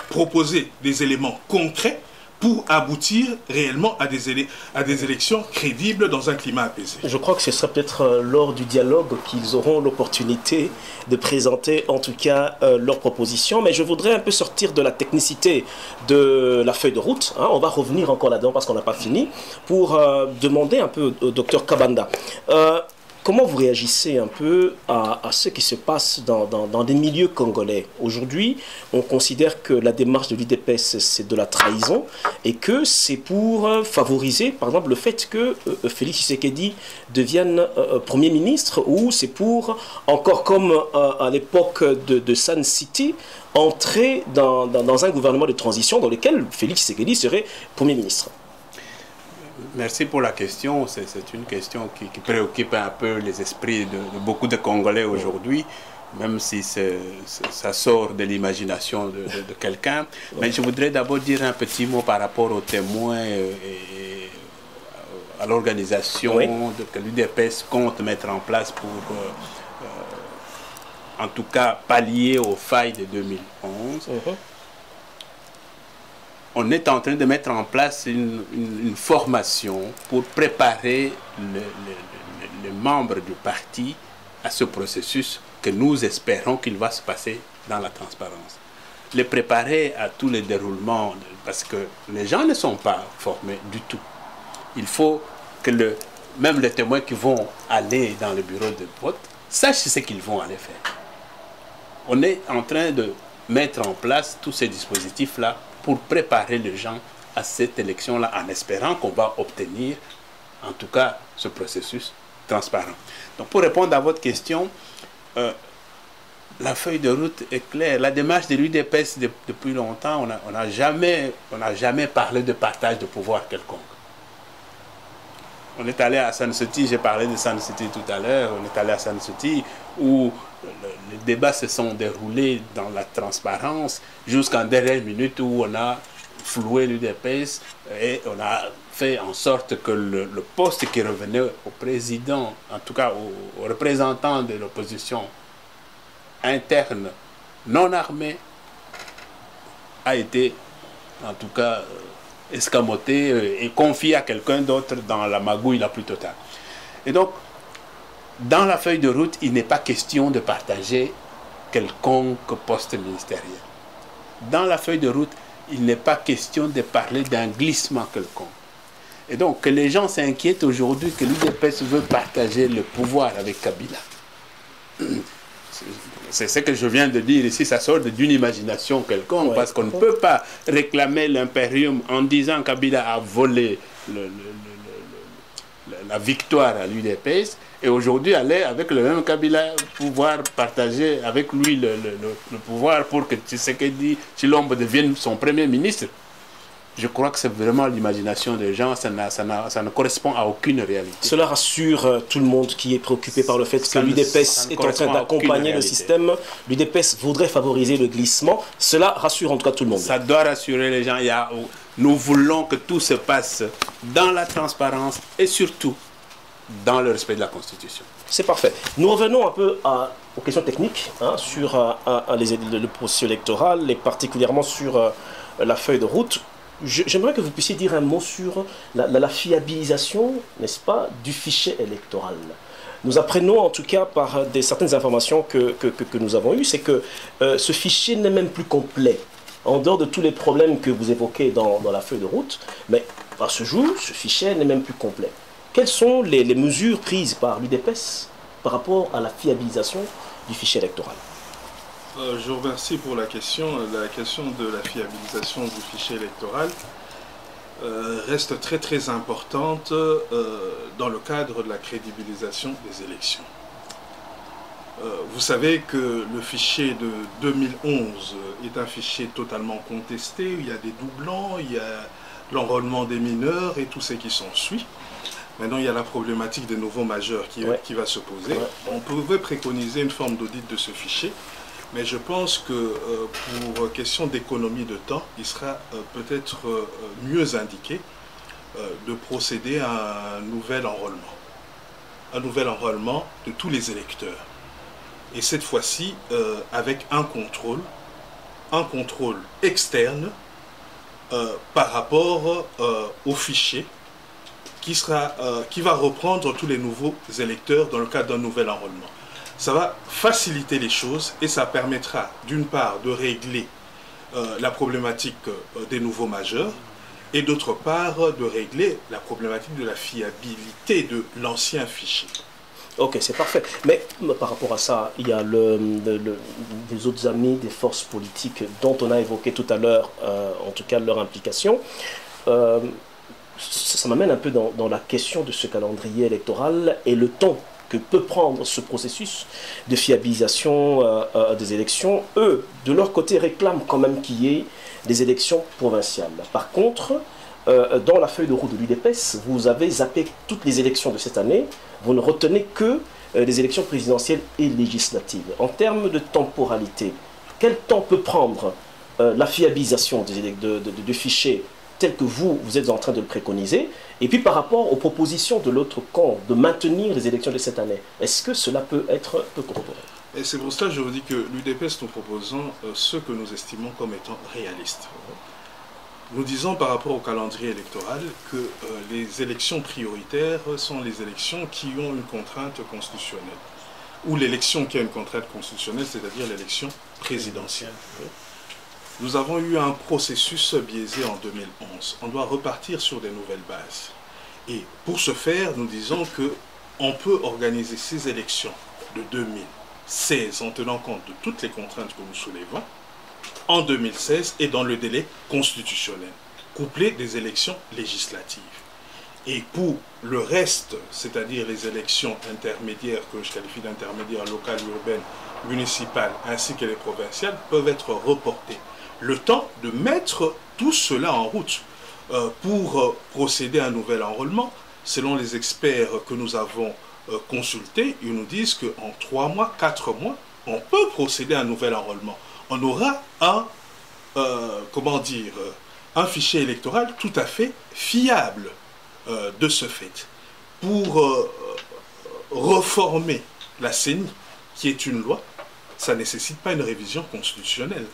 Speaker 3: proposer des éléments concrets pour aboutir réellement à des élections crédibles dans un climat apaisé.
Speaker 1: Je crois que ce sera peut-être lors du dialogue qu'ils auront l'opportunité de présenter en tout cas leurs propositions. Mais je voudrais un peu sortir de la technicité de la feuille de route. Hein. On va revenir encore là-dedans parce qu'on n'a pas fini pour demander un peu au docteur Kabanda. comment vous réagissez un peu à ce qui se passe dans des milieux congolais? Aujourd'hui, on considère que la démarche de l'UDPS, c'est de la trahison et que c'est pour favoriser, par exemple, le fait que Félix Tshisekedi devienne Premier ministre, ou c'est pour, encore comme à l'époque de Sun City, entrer dans un gouvernement de transition dans lequel Félix Tshisekedi serait Premier ministre?
Speaker 2: Merci pour la question. C'est une question qui préoccupe un peu les esprits de beaucoup de Congolais aujourd'hui, même si ça sort de l'imagination de quelqu'un. Mais je voudrais d'abord dire un petit mot par rapport aux témoins et à l'organisation que l'UDPS compte mettre en place pour, en tout cas, pallier aux failles de 2011. On est en train de mettre en place une formation pour préparer les membres du parti à ce processus que nous espérons qu'il va se passer dans la transparence. Les préparer à tous les déroulements, parce que les gens ne sont pas formés du tout. Il faut que même les témoins qui vont aller dans le bureau de vote sachent ce qu'ils vont aller faire. On est en train de mettre en place tous ces dispositifs-là pour préparer les gens à cette élection-là, en espérant qu'on va obtenir, en tout cas, ce processus transparent. Donc, pour répondre à votre question, la feuille de route est claire. La démarche de l'UDPS depuis longtemps, on n'a jamais parlé de partage de pouvoir quelconque. On est allé à Sun City, j'ai parlé de Sun City tout à l'heure, on est allé à Sun City où les débats se sont déroulés dans la transparence jusqu'en dernière minute où on a floué l'UDPS et on a fait en sorte que le poste qui revenait au président, en tout cas aux représentants de l'opposition interne non armée, a été en tout cas escamoté et confié à quelqu'un d'autre dans la magouille la plus totale. Et donc, dans la feuille de route, il n'est pas question de partager quelconque poste ministériel. Dans la feuille de route, il n'est pas question de parler d'un glissement quelconque. Et donc, que les gens s'inquiètent aujourd'hui que l'UDPS veut partager le pouvoir avec Kabila. C'est ce que je viens de dire ici, ça sort d'une imagination quelconque, parce qu'on ne peut pas réclamer l'impérium en disant Kabila a volé la victoire à l'UDPS, et aujourd'hui aller avec le même Kabila pouvoir partager avec lui le pouvoir pour que Tshisekedi Tshilombo devienne son premier ministre. Je crois que c'est vraiment l'imagination des gens, ça ne correspond à aucune réalité.
Speaker 1: Cela rassure tout le monde qui est préoccupé par le fait que l'UDPS est en train d'accompagner le système. L'UDPS voudrait favoriser le glissement. Cela rassure en tout cas tout le monde.
Speaker 2: Ça doit rassurer les gens. Nous voulons que tout se passe dans la transparence et surtout dans le respect de la Constitution.
Speaker 1: C'est parfait. Nous revenons un peu aux questions techniques sur le processus électoral et particulièrement sur la feuille de route. J'aimerais que vous puissiez dire un mot sur la fiabilisation, n'est-ce pas, du fichier électoral. Nous apprenons en tout cas par certaines informations que nous avons eues, c'est que ce fichier n'est même plus complet. En dehors de tous les problèmes que vous évoquez dans la feuille de route, mais à ce jour, ce fichier n'est même plus complet. Quelles sont les mesures prises par l'UDPS par rapport à la fiabilisation du fichier électoral?
Speaker 3: Je vous remercie pour la question. La question de la fiabilisation du fichier électoral reste très très importante dans le cadre de la crédibilisation des élections. Vous savez que le fichier de 2011 est un fichier totalement contesté. Il y a des doublons, il y a l'enrôlement des mineurs et tout ce qui s'ensuit. Maintenant, il y a la problématique des nouveaux majeurs qui va se poser. On pourrait préconiser une forme d'audit de ce fichier. Mais je pense que pour question d'économie de temps, il sera peut-être mieux indiqué de procéder à un nouvel enrôlement. Un nouvel enrôlement de tous les électeurs. Et cette fois-ci, avec un contrôle externe par rapport au fichier qui va reprendre tous les nouveaux électeurs dans le cadre d'un nouvel enrôlement. Ça va faciliter les choses et ça permettra d'une part de régler la problématique des nouveaux majeurs et d'autre part de régler la problématique de la fiabilité de l'ancien fichier.
Speaker 1: Ok, c'est parfait. Mais par rapport à ça, il y a des autres amis des forces politiques dont on a évoqué tout à l'heure, en tout cas leur implication. Ça m'amène un peu dans la question de ce calendrier électoral et le temps que peut prendre ce processus de fiabilisation des élections. Eux, de leur côté, réclament quand même qu'il y ait des élections provinciales. Par contre, dans la feuille de route de l'UDPS, vous avez zappé toutes les élections de cette année. Vous ne retenez que les élections présidentielles et législatives. En termes de temporalité, quel temps peut prendre la fiabilisation de fichiers tel que vous êtes en train de le préconiser, et puis par rapport aux propositions de l'autre camp de maintenir les élections de cette année, est-ce que cela peut être contemporain?
Speaker 3: Et c'est pour cela que je vous dis que l'UDPS, nous proposons ce que nous estimons comme étant réaliste. Nous disons par rapport au calendrier électoral que les élections prioritaires sont les élections qui ont une contrainte constitutionnelle, ou l'élection qui a une contrainte constitutionnelle, c'est-à-dire l'élection présidentielle. Nous avons eu un processus biaisé en 2011. On doit repartir sur des nouvelles bases. Et pour ce faire, nous disons qu'on peut organiser ces élections de 2016 en tenant compte de toutes les contraintes que nous soulevons, en 2016 et dans le délai constitutionnel, couplé des élections législatives. Et pour le reste, c'est-à-dire les élections intermédiaires, que je qualifie d'intermédiaires locales, urbaines, municipales, ainsi que les provinciales, peuvent être reportées. Le temps de mettre tout cela en route pour procéder à un nouvel enrôlement. Selon les experts que nous avons consultés, ils nous disent qu'en 3 mois, 4 mois, on peut procéder à un nouvel enrôlement. On aura un fichier électoral tout à fait fiable de ce fait. Pour reformer la CENI, qui est une loi, ça ne nécessite pas une révision constitutionnelle.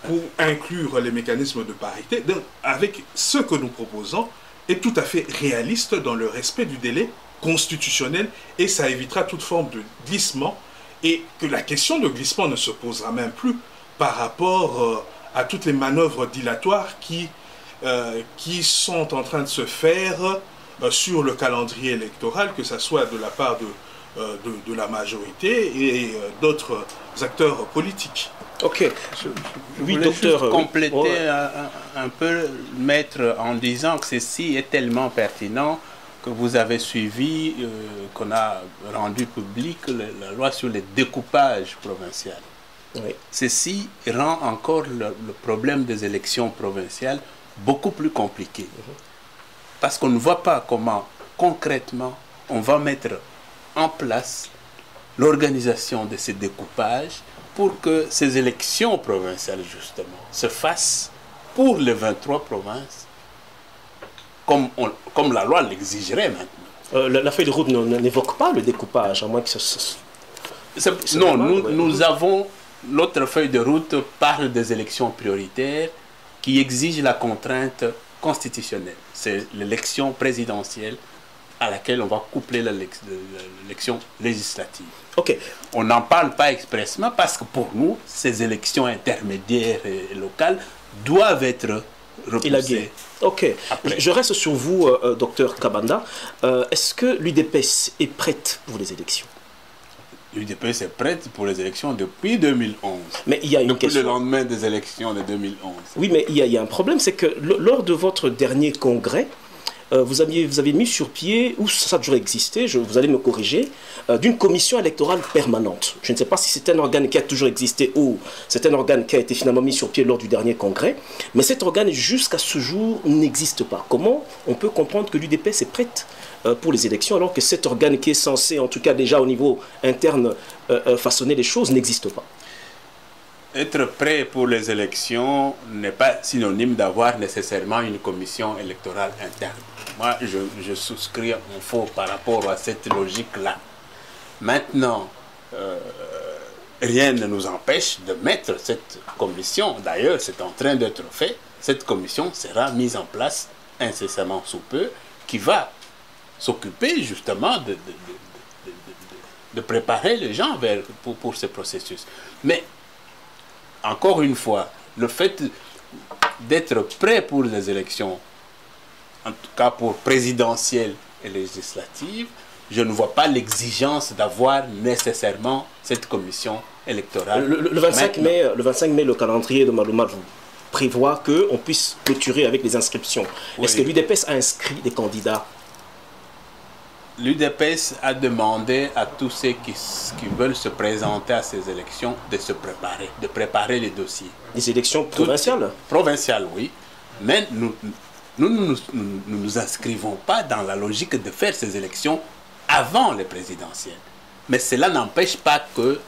Speaker 3: Pour inclure les mécanismes de parité, donc, avec ce que nous proposons, est tout à fait réaliste dans le respect du délai constitutionnel, et ça évitera toute forme de glissement, et que la question de glissement ne se posera même plus par rapport à toutes les manœuvres dilatoires qui sont en train de se faire sur le calendrier électoral, que ce soit de la part de la majorité et d'autres acteurs politiques.
Speaker 1: Ok.
Speaker 2: Je voulais juste compléter un peu, maître, en disant que ceci est tellement pertinent que vous avez suivi, qu'on a rendu public, la loi sur les découpages provinciaux.
Speaker 1: Oui.
Speaker 2: Ceci rend encore le problème des élections provinciales beaucoup plus compliqué. Parce qu'on ne voit pas comment, concrètement, on va mettre en place l'organisation de ces découpages pour que ces élections provinciales, justement, se fassent pour les 23 provinces, comme la loi l'exigerait maintenant.
Speaker 1: La feuille de route n'évoque pas le découpage, à moins que
Speaker 2: Non, nous avons... L'autre feuille de route parle des élections prioritaires qui exigent la contrainte constitutionnelle. C'est l'élection présidentielle à laquelle on va coupler l'élection législative.
Speaker 1: Okay.
Speaker 2: On n'en parle pas expressément parce que pour nous, ces élections intermédiaires et locales doivent être repoussées.
Speaker 1: Ok. Je reste sur vous, docteur Kabanda. Est-ce que l'UDPS est prête pour les élections?
Speaker 2: L'UDPS est prête pour les élections depuis 2011.
Speaker 1: Mais il y a une
Speaker 2: depuis
Speaker 1: question.
Speaker 2: le lendemain des élections de 2011.
Speaker 1: Oui, mais il y a un problème, c'est que lors de votre dernier congrès, vous avez mis sur pied, ou ça a toujours existé, vous allez me corriger, d'une commission électorale permanente. Je ne sais pas si c'est un organe qui a toujours existé ou c'est un organe qui a été finalement mis sur pied lors du dernier congrès, mais cet organe jusqu'à ce jour n'existe pas. Comment on peut comprendre que l'UDPS est prête pour les élections alors que cet organe qui est censé, en tout cas déjà au niveau interne, façonner les choses n'existe pas?
Speaker 2: Être prêt pour les élections n'est pas synonyme d'avoir nécessairement une commission électorale interne. Moi, je souscris en faux par rapport à cette logique-là. Maintenant, rien ne nous empêche de mettre cette commission. D'ailleurs, c'est en train d'être fait. Cette commission sera mise en place incessamment sous peu, qui va s'occuper justement de préparer les gens pour ce processus. Mais, encore une fois, le fait d'être prêt pour les élections, en tout cas pour présidentielles et législatives, je ne vois pas l'exigence d'avoir nécessairement cette commission électorale.
Speaker 1: Le 25 mai, le calendrier de Malouma prévoit qu'on puisse clôturer avec les inscriptions. Oui. Est-ce que l'UDPS a inscrit des candidats?
Speaker 2: L'UDPS a demandé à tous ceux qui veulent se présenter à ces élections de se préparer, de préparer les dossiers.
Speaker 1: Les élections provinciales?
Speaker 2: Provinciales, oui. Mais nous ne nous inscrivons pas dans la logique de faire ces élections avant les présidentielles. Mais cela n'empêche pas que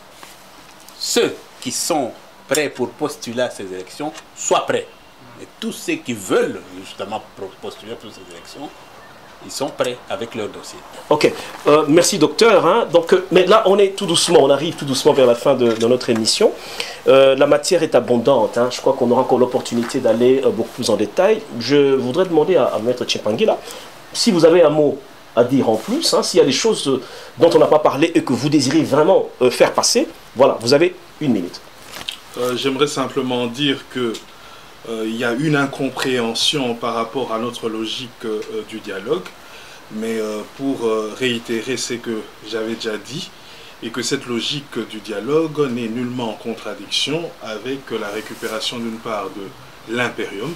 Speaker 2: ceux qui sont prêts pour postuler à ces élections soient prêts. Et tous ceux qui veulent justement postuler pour ces élections, ils sont prêts avec leur dossier.
Speaker 1: Ok, merci docteur. Hein. Donc, mais là, on est tout doucement, on arrive tout doucement vers la fin de notre émission. La matière est abondante. Hein. Je crois qu'on aura encore l'opportunité d'aller beaucoup plus en détail. Je voudrais demander à Maître Tchepangui, si vous avez un mot à dire en plus, hein, s'il y a des choses dont on n'a pas parlé et que vous désirez vraiment faire passer, voilà, vous avez 1 minute.
Speaker 3: J'aimerais simplement dire que il y a une incompréhension par rapport à notre logique du dialogue, mais pour réitérer ce que j'avais déjà dit, et que cette logique du dialogue n'est nullement en contradiction avec la récupération d'une part de l'impérium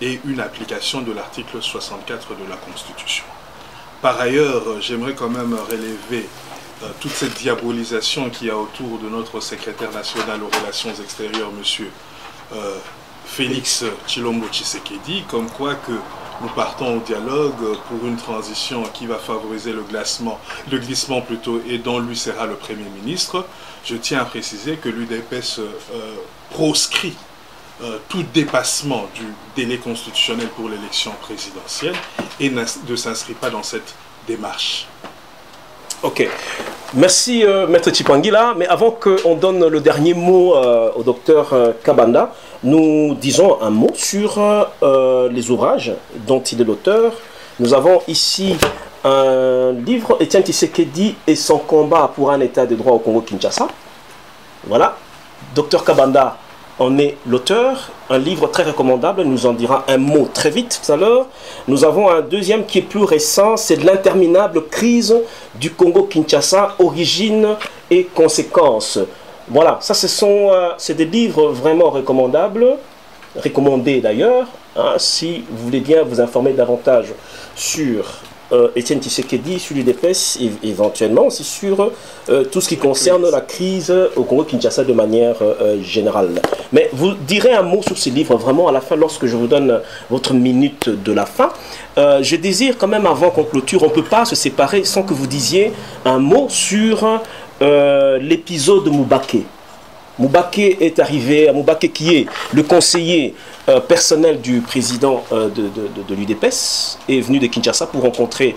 Speaker 3: et une application de l'article 64 de la Constitution. Par ailleurs, j'aimerais quand même relever toute cette diabolisation qu'il y a autour de notre secrétaire national aux relations extérieures, M. Félix Tshilombo Tshisekedi, comme quoi que nous partons au dialogue pour une transition qui va favoriser le glissement plutôt, et dont lui sera le Premier ministre. Je tiens à préciser que l'UDPS proscrit tout dépassement du délai constitutionnel pour l'élection présidentielle et ne s'inscrit pas dans cette démarche.
Speaker 1: Ok. Merci Maître Tchepangui. Mais avant qu'on donne le dernier mot au docteur Kabanda, nous disons un mot sur les ouvrages dont il est l'auteur. Nous avons ici un livre, Étienne Tshisekedi et son combat pour un état de droit au Congo-Kinshasa. Voilà. Docteur Kabanda en est l'auteur, un livre très recommandable, nous en dira un mot très vite tout à l'heure. Nous avons un deuxième qui est plus récent, c'est de l'interminable crise du Congo-Kinshasa, origine et conséquences. Voilà, ça c'est des livres vraiment recommandables, recommandés d'ailleurs, hein, si vous voulez bien vous informer davantage sur Étienne Tshisekedi, sur l'UDPS, et éventuellement aussi sur tout ce qui concerne la crise au Congo-Kinshasa de manière générale. Mais vous direz un mot sur ces livres vraiment à la fin, lorsque je vous donne votre minute de la fin. Je désire quand même, avant qu'on clôture, on ne peut pas se séparer sans que vous disiez un mot sur l'épisode de Moubaké. Moubaké est arrivé, Moubaké qui est le conseiller personnel du président de l'UDPS, est venu de Kinshasa pour rencontrer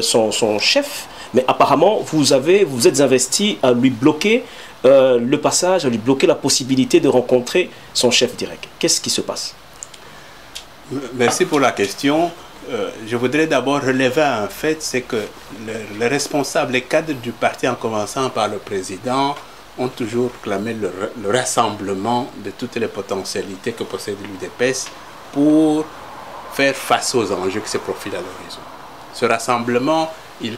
Speaker 1: son chef, mais apparemment vous êtes investi à lui bloquer le passage, à lui bloquer la possibilité de rencontrer son chef direct. Qu'est-ce qui se passe?
Speaker 2: Merci pour la question. Je voudrais d'abord relever un fait, c'est que les responsables, les cadres du parti, en commençant par le président, ont toujours clamé le rassemblement de toutes les potentialités que possède l'UDPS pour faire face aux enjeux qui se profilent à l'horizon. Ce rassemblement, il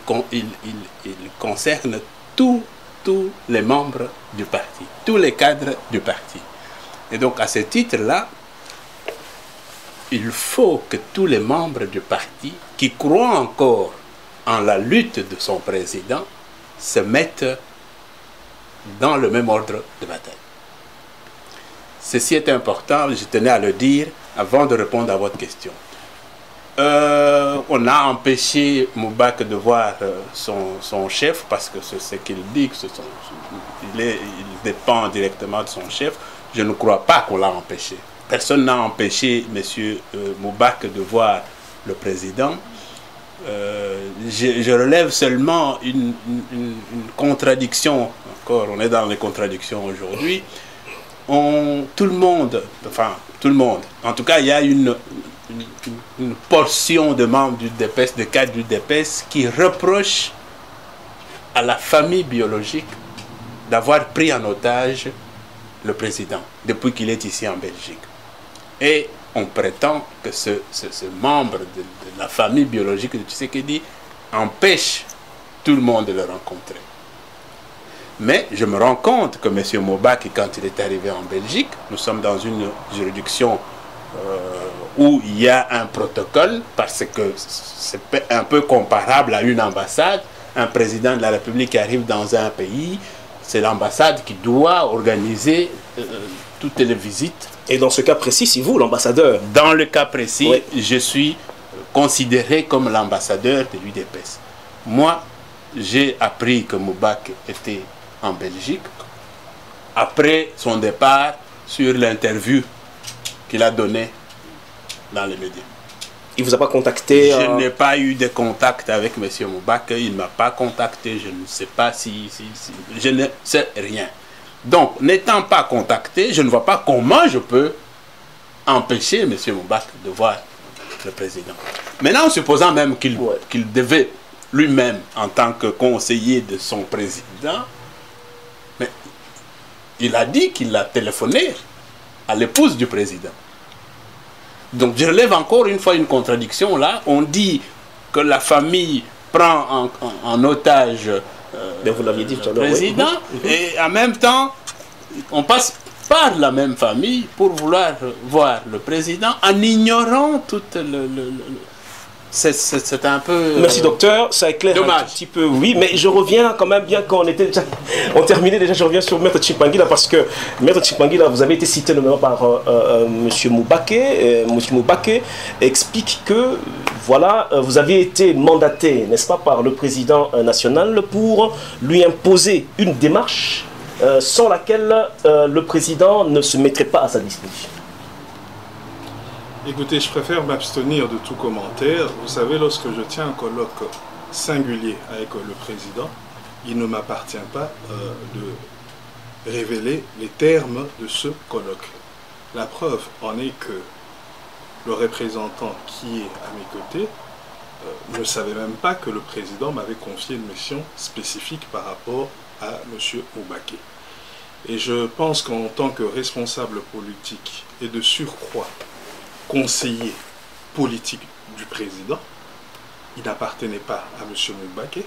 Speaker 2: concerne tous les membres du parti, tous les cadres du parti. Et donc à ce titre-là, il faut que tous les membres du parti qui croient encore en la lutte de son président se mettent dans le même ordre de bataille. Ceci est important, je tenais à le dire avant de répondre à votre question. On a empêché Moubaké de voir son chef parce que c'est ce qu'il dit, il dépend directement de son chef. Je ne crois pas qu'on l'a empêché. Personne n'a empêché M. Moubaké de voir le président. Je relève seulement une contradiction. Encore, on est dans les contradictions aujourd'hui. Tout le monde, en tout cas, il y a une portion de membres du DPS, de cadres du DPS, qui reprochent à la famille biologique d'avoir pris en otage le président depuis qu'il est ici en Belgique. Et on prétend que ce membre de la famille biologique de Tshisekedi empêche tout le monde le rencontrait. Mais je me rends compte que M. Mobaki, quand il est arrivé en Belgique, nous sommes dans une juridiction où il y a un protocole, parce que c'est un peu comparable à une ambassade. Un président de la République qui arrive dans un pays, c'est l'ambassade qui doit organiser toutes les visites.
Speaker 1: Et dans ce cas précis, c'est vous l'ambassadeur?
Speaker 2: Dans le cas précis,
Speaker 1: oui.
Speaker 2: Je suis considéré comme l'ambassadeur de l'UDPS. Moi, j'ai appris que Moubarak était en Belgique après son départ sur l'interview qu'il a donnée dans les médias.
Speaker 1: Il ne vous a pas contacté?
Speaker 2: Je n'ai pas eu de contact avec M. Moubarak. Il ne m'a pas contacté. Je ne sais pas si... Je ne sais rien. Donc, n'étant pas contacté, je ne vois pas comment je peux empêcher M. Moubarak de voir le président. Maintenant, en supposant même qu'il devait lui-même, en tant que conseiller de son président, mais il a dit qu'il a téléphoné à l'épouse du président. Donc je relève encore une fois une contradiction là. On dit que la famille prend en otage
Speaker 1: vous l'aviez dit tout à
Speaker 2: le
Speaker 1: l'heure,
Speaker 2: président,
Speaker 1: oui.
Speaker 2: et en même temps, on passe par la même famille pour vouloir voir le président en ignorant toute c'est un peu...
Speaker 1: Merci docteur, ça éclaire
Speaker 2: dommage.
Speaker 1: Un tout petit peu, oui, mais je reviens quand même, bien qu'on était déjà... On terminait déjà, je reviens sur Maître Tchimpanguila, parce que Maître Tchimpanguila, vous avez été cité notamment par M. Moubaké. M. Moubaké explique que, voilà, vous avez été mandaté, n'est-ce pas, par le président national pour lui imposer une démarche sans laquelle le président ne se mettrait pas à sa disposition.
Speaker 3: Écoutez, je préfère m'abstenir de tout commentaire. Vous savez, lorsque je tiens un colloque singulier avec le président, il ne m'appartient pas de révéler les termes de ce colloque. La preuve en est que le représentant qui est à mes côtés ne savait même pas que le président m'avait confié une mission spécifique par rapport à M. Moubaké. Et je pense qu'en tant que responsable politique et de surcroît conseiller politique du président, il n'appartenait pas à M. Moubaké,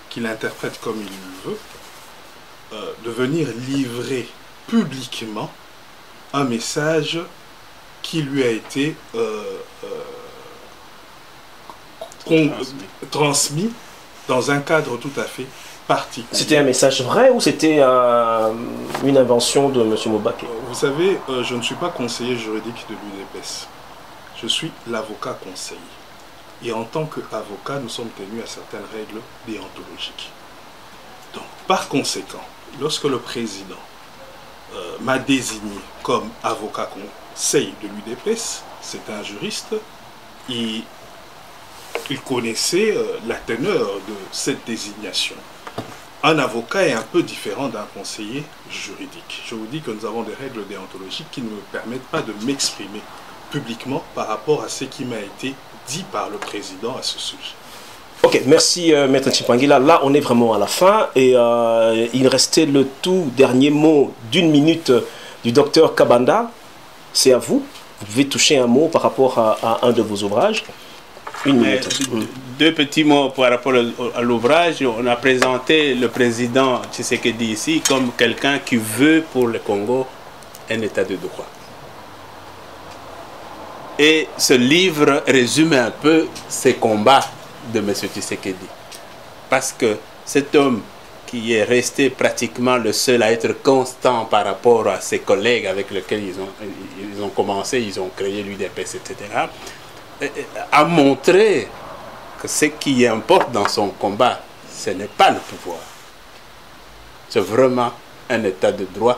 Speaker 3: qu'il interprète comme il le veut, de venir livrer publiquement un message qui lui a été transmis dans un cadre tout à fait particulier.
Speaker 1: C'était un message vrai ou c'était une invention de M. Moubaké?
Speaker 3: Vous savez, je ne suis pas conseiller juridique de l'UDPS. Je suis l'avocat conseiller. Et en tant qu'avocat, nous sommes tenus à certaines règles déontologiques. Donc, par conséquent, lorsque le président m'a désigné comme avocat conseil de l'UDPS, c'est un juriste, il connaissait la teneur de cette désignation. Un avocat est un peu différent d'un conseiller juridique. Je vous dis que nous avons des règles déontologiques qui ne me permettent pas de m'exprimer publiquement par rapport à ce qui m'a été dit par le président à ce sujet.
Speaker 1: Ok, merci Maître Tchimpanguila. Là, on est vraiment à la fin et il restait le tout dernier mot d'une minute du docteur Kabanda. C'est à vous. Vous pouvez toucher un mot par rapport à un de vos ouvrages. Une minute.
Speaker 2: Deux petits mots par rapport à l'ouvrage. On a présenté le président Tshisekedi ici comme quelqu'un qui veut pour le Congo un état de droit. Et ce livre résume un peu ces combats de M. Tshisekedi. Parce que cet homme qui est resté pratiquement le seul à être constant par rapport à ses collègues avec lesquels ils ont commencé, ils ont créé l'UDPS, etc., a montré que ce qui importe dans son combat, ce n'est pas le pouvoir. C'est vraiment un état de droit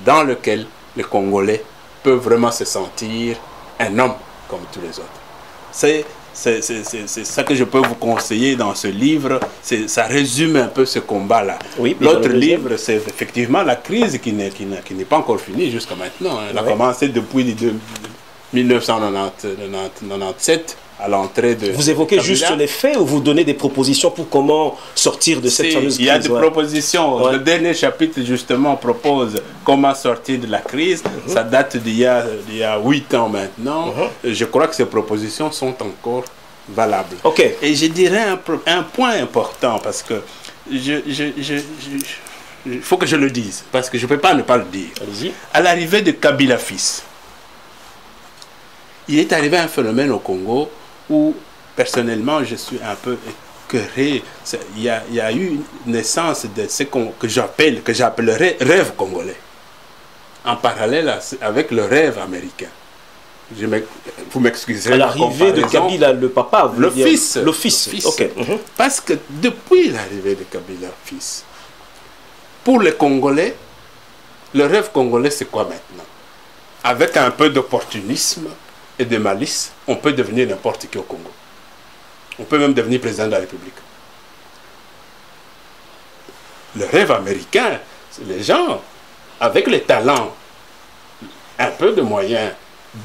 Speaker 2: dans lequel les Congolais peuvent vraiment se sentir un homme comme tous les autres. C'est ça que je peux vous conseiller dans ce livre. Ça résume un peu ce combat-là.
Speaker 1: Oui,
Speaker 2: l'autre livre, c'est effectivement la crise qui n'est pas encore finie jusqu'à maintenant. Elle a commencé depuis 1997 à l'entrée de...
Speaker 1: Vous évoquez juste les faits ou vous donnez des propositions pour comment sortir de cette fameuse crise?
Speaker 2: Il y a des propositions. Ouais. Le dernier chapitre, justement, propose comment sortir de la crise. Ça date d'il y a 8 ans maintenant. Je crois que ces propositions sont encore valable.
Speaker 1: Ok.
Speaker 2: Et je dirais un point important, parce que il faut que je le dise, parce que je ne peux pas ne pas le dire.
Speaker 1: Allez-y.
Speaker 2: À l'arrivée de Kabila fils, il est arrivé un phénomène au Congo où, personnellement, je suis un peu écœuré. Il y a eu une naissance de ce que j'appellerais rêve congolais, en parallèle avec le rêve américain. Vous m'excuserez.
Speaker 1: À l'arrivée de Kabila, le papa,
Speaker 2: le fils.
Speaker 1: Le fils. Ok.
Speaker 2: Parce que depuis l'arrivée de Kabila fils, pour les Congolais, le rêve congolais, c'est quoi maintenant? Avec un peu d'opportunisme et de malice, on peut devenir n'importe qui au Congo. On peut même devenir président de la République. Le rêve américain, c'est les gens avec les talents, un peu de moyens,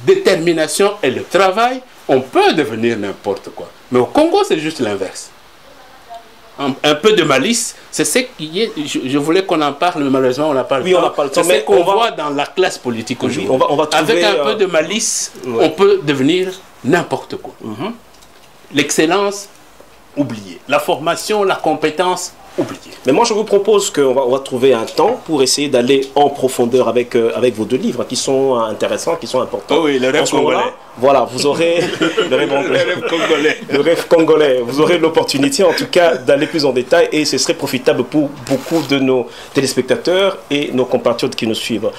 Speaker 2: détermination et le travail, on peut devenir n'importe quoi. Mais au Congo, c'est juste l'inverse. Un peu de malice, c'est ce qui est. Je voulais qu'on en parle, mais malheureusement, on n'a pas le temps.
Speaker 1: On n'a pas le temps.
Speaker 2: C'est ce qu'on voit dans la classe politique aujourd'hui.
Speaker 1: On va trouver,
Speaker 2: avec un peu de malice, on peut devenir n'importe quoi. L'excellence, oubliée. La formation, la compétence, oubliée.
Speaker 1: Mais moi, je vous propose qu'on va trouver un temps pour essayer d'aller en profondeur avec vos deux livres qui sont intéressants, qui sont importants.
Speaker 2: Oh oui, le rêve congolais.
Speaker 1: Voilà, vous aurez le rêve
Speaker 2: congolais.
Speaker 1: Le rêve congolais. Vous aurez l'opportunité, en tout cas, d'aller plus en détail et ce serait profitable pour beaucoup de nos téléspectateurs et nos compatriotes qui nous suivent.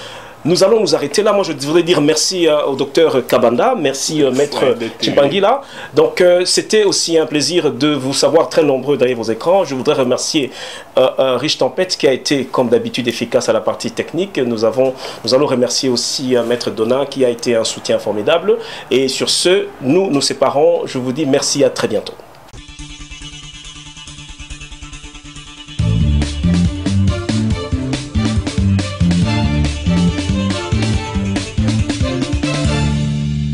Speaker 1: Nous allons nous arrêter là. Moi, je voudrais dire merci au docteur Kabanda, merci maître Chimpangila. Donc, c'était aussi un plaisir de vous savoir très nombreux derrière vos écrans. Je voudrais remercier Rich Tempête qui a été, comme d'habitude, efficace à la partie technique. Nous allons remercier aussi maître Donat qui a été un soutien formidable. Et sur ce, nous nous séparons. Je vous dis merci, à très bientôt.